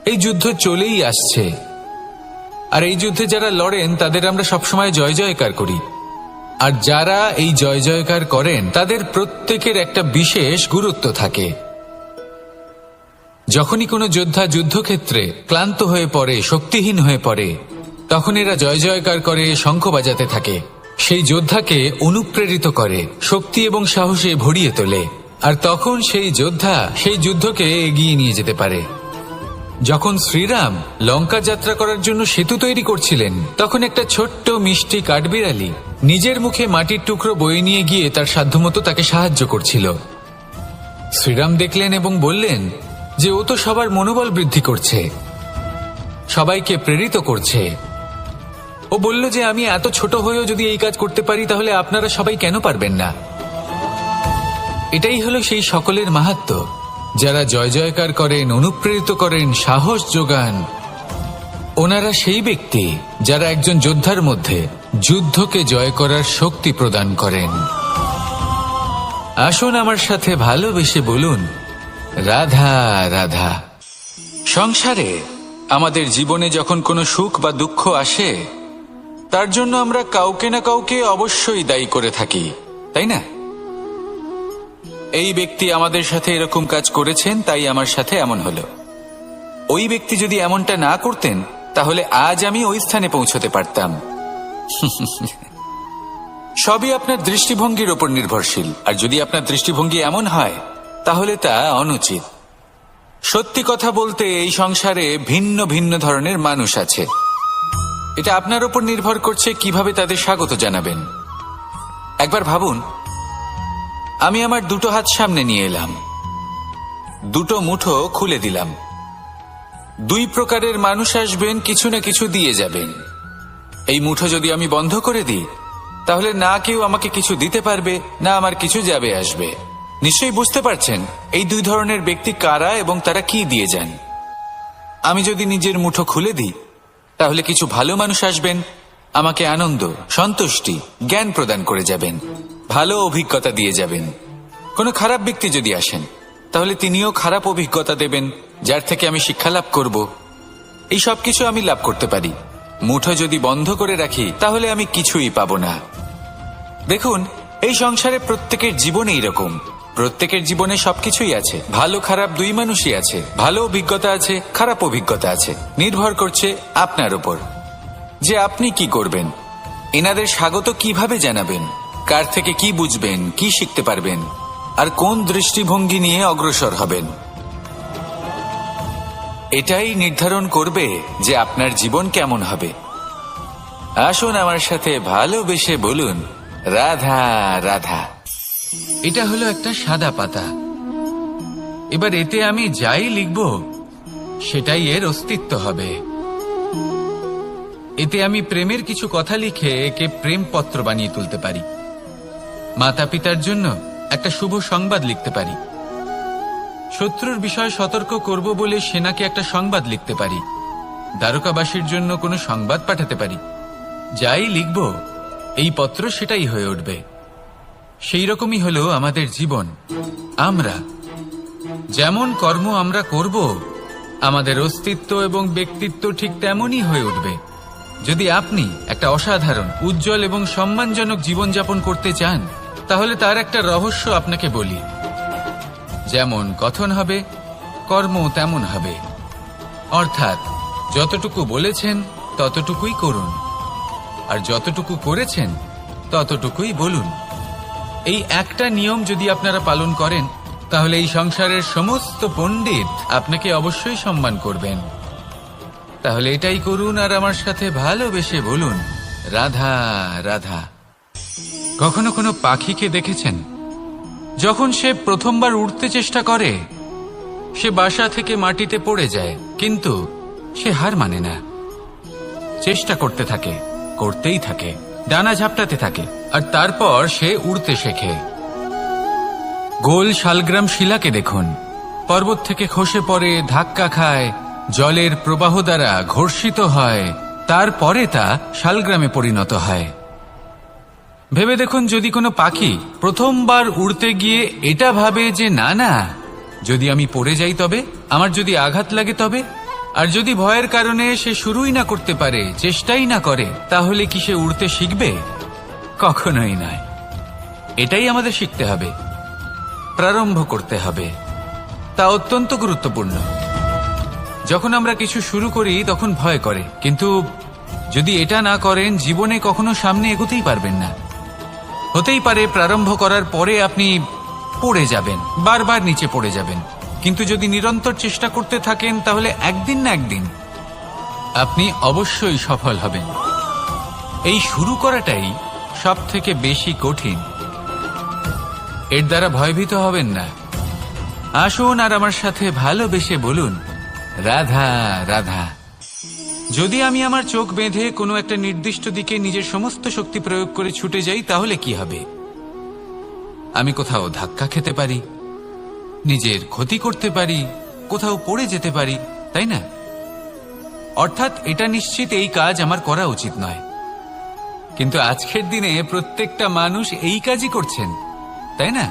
Speaker 1: এই যুদ্ধ চলেই আসছে, আর এই যুদ্ধে যারা লড়েন তাদের আমরা সবসময় জয় জয়কার করি। আর যারা এই জয় জয়কার করেন তাদের প্রত্যেকের একটা বিশেষ গুরুত্ব থাকে। যখনই কোনো যোদ্ধা যুদ্ধক্ষেত্রে ক্লান্ত হয়ে পড়ে, শক্তিহীন হয়ে পড়ে, তখন এরা জয় জয়কার করে, শঙ্খ বাজাতে থাকে। সেই যোদ্ধাকে অনুপ্রেরিত করে, শক্তি এবং সাহসে ভরিয়ে তোলে, আর তখন সেই যোদ্ধা সেই যুদ্ধকে এগিয়ে নিয়ে যেতে পারে। যখন শ্রীরাম লঙ্কা যাত্রা করার জন্য সেতু তৈরি করছিলেন, তখন একটা ছোট্ট মিষ্টি কাঠবিড়ালি নিজের মুখে মাটির টুকরো বয়ে নিয়ে গিয়ে তার সাধ্যমতো তাকে সাহায্য করছিল। শ্রীরাম দেখলেন এবং বললেন যে ও তো সবার মনোবল বৃদ্ধি করছে, সবাইকে প্রেরিত করছে। ও বলল যে আমি এত ছোট হয়েও যদি এই কাজ করতে পারি, তাহলে আপনারা সবাই কেন পারবেন না? এটাই হলো সেই সকলের মাহাত্ম্য, যারা জয় জয়কার করেন, অনুপ্রেরিত করেন, সাহস যোগান। ওনারা সেই ব্যক্তি যারা একজন যোদ্ধার মধ্যে যুদ্ধকে জয় করার শক্তি প্রদান করেন। আসুন আমার সাথে ভালোবেসে বলুন, রাধা রাধা। সংসারে আমাদের জীবনে যখন কোনো সুখ বা দুঃখ আসে, তার জন্য আমরা কাউকে না কাউকে অবশ্যই দায়ী করে থাকি, তাই না? এই ব্যক্তি আমাদের সাথে এরকম কাজ করেছেন, তাই আমার সাথে এমন হলো। ওই ব্যক্তি যদি এমনটা না করতেন, তাহলে আজ আমি ওই স্থানে পৌঁছতে পারতাম। সবই আপনার দৃষ্টিভঙ্গির ওপর নির্ভরশীল, আর যদি আপনার দৃষ্টিভঙ্গি এমন হয়, তাহলে তা অনুচিত। সত্যি কথা বলতে, এই সংসারে ভিন্ন ভিন্ন ধরনের মানুষ আছে। এটা আপনার ওপর নির্ভর করছে কিভাবে তাদের স্বাগত জানাবেন। একবার ভাবুন, আমি আমার দুটো হাত সামনে নিয়ে এলাম, দুটো মুঠো খুলে দিলাম। দুই প্রকারের মানুষ আসবেন, কিছু না কিছু দিয়ে যাবেন। এই মুঠো যদি আমি বন্ধ করে দিই, তাহলে না কেউ আমাকে কিছু দিতে পারবে, না আমার কিছু যাবে আসবে। নিশ্চয়ই বুঝতে পারছেন এই দুই ধরনের ব্যক্তি কারা এবং তারা কি দিয়ে যান। আমি যদি নিজের মুঠো খুলে দিই, তাহলে কিছু ভালো মানুষ আসবেন, আমাকে আনন্দ, সন্তুষ্টি, জ্ঞান প্রদান করে যাবেন, ভালো অভিজ্ঞতা দিয়ে যাবেন। কোনো খারাপ ব্যক্তি যদি আসেন, তাহলে তিনিও খারাপ অভিজ্ঞতা দেবেন, যার থেকে আমি শিক্ষা লাভ করব। এই সব কিছু আমি লাভ করতে পারি। মুঠো যদি বন্ধ করে রাখি, তাহলে আমি কিছুই পাবো না। দেখুন, এই সংসারে প্রত্যেকের জীবনে এইরকম। প্রত্যেকের জীবনে সবকিছুই আছে, ভালো খারাপ দুই মানুষই আছে। ভালো অভিজ্ঞতা আছে, খারাপ অভিজ্ঞতা আছে। নির্ভর করছে আপনার উপর যে আপনি কি করবেন, এনাদের স্বাগত কিভাবে জানাবেন, কার থেকে কি বুঝবেন, কি শিখতে পারবেন, আর কোন দৃষ্টিভঙ্গি নিয়ে অগ্রসর হবেন। এটাই নির্ধারণ করবে যে আপনার জীবন কেমন হবে। আসুন আমার সাথে ভালোবেসে বলুন, রাধা রাধা। এটা হলো একটা সাদা পাতা। এবার এতে আমি যাই লিখব, সেটাই এর অস্তিত্ব হবে। এতে আমি প্রেমের কিছু কথা লিখে একে প্রেমপত্র বানিয়ে তুলতে পারি। মাতা পিতার জন্য একটা শুভ সংবাদ লিখতে পারি। শত্রুর বিষয়ে সতর্ক করব বলে সেনাকে একটা সংবাদ লিখতে পারি। দ্বারকাবাসীর জন্য কোনো সংবাদ পাঠাতে পারি। যাই লিখব, এই পত্র সেটাই হয়ে উঠবে। সেই রকমই হলো আমাদের জীবন। আমরা যেমন কর্ম আমরা করব, আমাদের অস্তিত্ব এবং ব্যক্তিত্ব ঠিক তেমনই হয়ে উঠবে। যদি আপনি একটা অসাধারণ, উজ্জ্বল এবং সম্মানজনক জীবনযাপন করতে চান, তাহলে তার একটা রহস্য আপনাকে বলি। যেমন কথন হবে, কর্ম তেমন হবে। অর্থাৎ যতটুকু বলেছেন ততটুকুই করুন, আর যতটুকু করেছেন ততটুকুই বলুন। এই একটা নিয়ম যদি আপনারা পালন করেন, তাহলে এই সংসারের সমস্ত পণ্ডিত আপনাকে অবশ্যই সম্মান করবেন। তাহলে এটাই করুন, আর আমার সাথে ভালোবেসে বলুন, রাধা রাধা। কখনো কোনো পাখিকে দেখেছেন? যখন সে প্রথমবার উড়তে চেষ্টা করে, সে বাসা থেকে মাটিতে পড়ে যায়, কিন্তু সে হার মানে না। চেষ্টা করতে থাকে, করতেই থাকে, ডানা ঝাপটাতে থাকে, আর তারপর সে উড়তে শেখে। গোল শালগ্রাম শিলাকে দেখুন, পর্বত থেকে খসে পড়ে, ধাক্কা খায়, জলের প্রবাহ দ্বারা ঘর্ষিত হয়, তারপরে তা শালগ্রামে পরিণত হয়। ভেবে দেখুন, যদি কোনো পাখি প্রথমবার উড়তে গিয়ে এটা ভাবে যে না না, যদি আমি পড়ে যাই তবে, আমার যদি আঘাত লাগে তবে, আর যদি ভয়ের কারণে সে শুরুই না করতে পারে, চেষ্টাই না করে, তাহলে কি সে উড়তে শিখবে? কখনোই নয়। এটাই আমাদের শিখতে হবে, প্রারম্ভ করতে হবে। তা অত্যন্ত গুরুত্বপূর্ণ। যখন আমরা কিছু শুরু করি তখন ভয় করে, কিন্তু যদি এটা না করেন, জীবনে কখনো সামনে এগোতেই পারবেন না। হতেই পারে প্রারম্ভ করার পরে আপনি পড়ে যাবেন, বারবার নিচে পড়ে যাবেন, কিন্তু যদি নিরন্তর চেষ্টা করতে থাকেন তাহলে একদিন না একদিন আপনি অবশ্যই সফল হবেন। এই শুরু করাটাই সব থেকে বেশি কঠিন। এর দ্বারা ভয়ভীত হবেন না। আসুন আর আমার সাথে ভালোবেসে বলুন, রাধা রাধা। যদি আমি আমার চোখ বেঁধে কোনো একটা নির্দিষ্ট দিকে নিজের সমস্ত শক্তি প্রয়োগ করে ছুটে যাই তাহলে কি হবে? আমি কোথাও ধাক্কা খেতে পারি, নিজের ক্ষতি করতে পারি, কোথাও পড়ে যেতে পারি, তাই না? অর্থাৎ এটা নিশ্চিত এই কাজ আমার করা উচিত নয়। কিন্তু আজকের দিনে প্রত্যেকটা মানুষ এই কাজই করছেন, তাই না?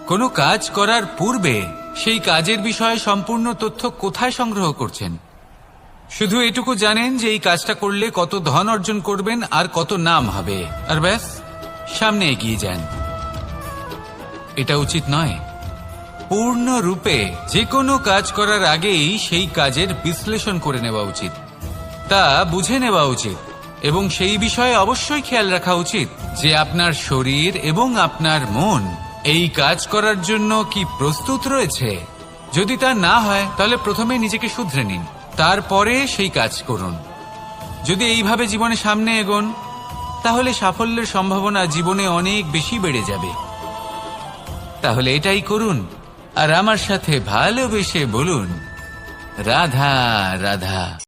Speaker 1: কোনো কাজ করার পূর্বে সেই কাজের বিষয়ে সম্পূর্ণ তথ্য কোথায় সংগ্রহ করছেন? শুধু এটুকু জানেন যে এই কাজটা করলে কত ধন অর্জন করবেন আর কত নাম হবে, আর ব্যাস সামনে এগিয়ে যান। এটা উচিত নয়। পূর্ণরূপে যে কোনো কাজ করার আগেই সেই কাজের বিশ্লেষণ করে নেওয়া উচিত, তা বুঝে নেওয়া উচিত এবং সেই বিষয়ে অবশ্যই খেয়াল রাখা উচিত যে আপনার শরীর এবং আপনার মন এই কাজ করার জন্য কি প্রস্তুত রয়েছে। যদি তা না হয় তাহলে প্রথমে নিজেকে শুধরে নিন, তারপরে সেই কাজ করুন। যদি এইভাবে জীবনে সামনে এগোন তাহলে সাফল্যের সম্ভাবনা জীবনে অনেক বেশি বেড়ে যাবে। তাহলে এটাই করুন আর আমার সাথে ভালোবেসে বলুন, রাধা রাধা।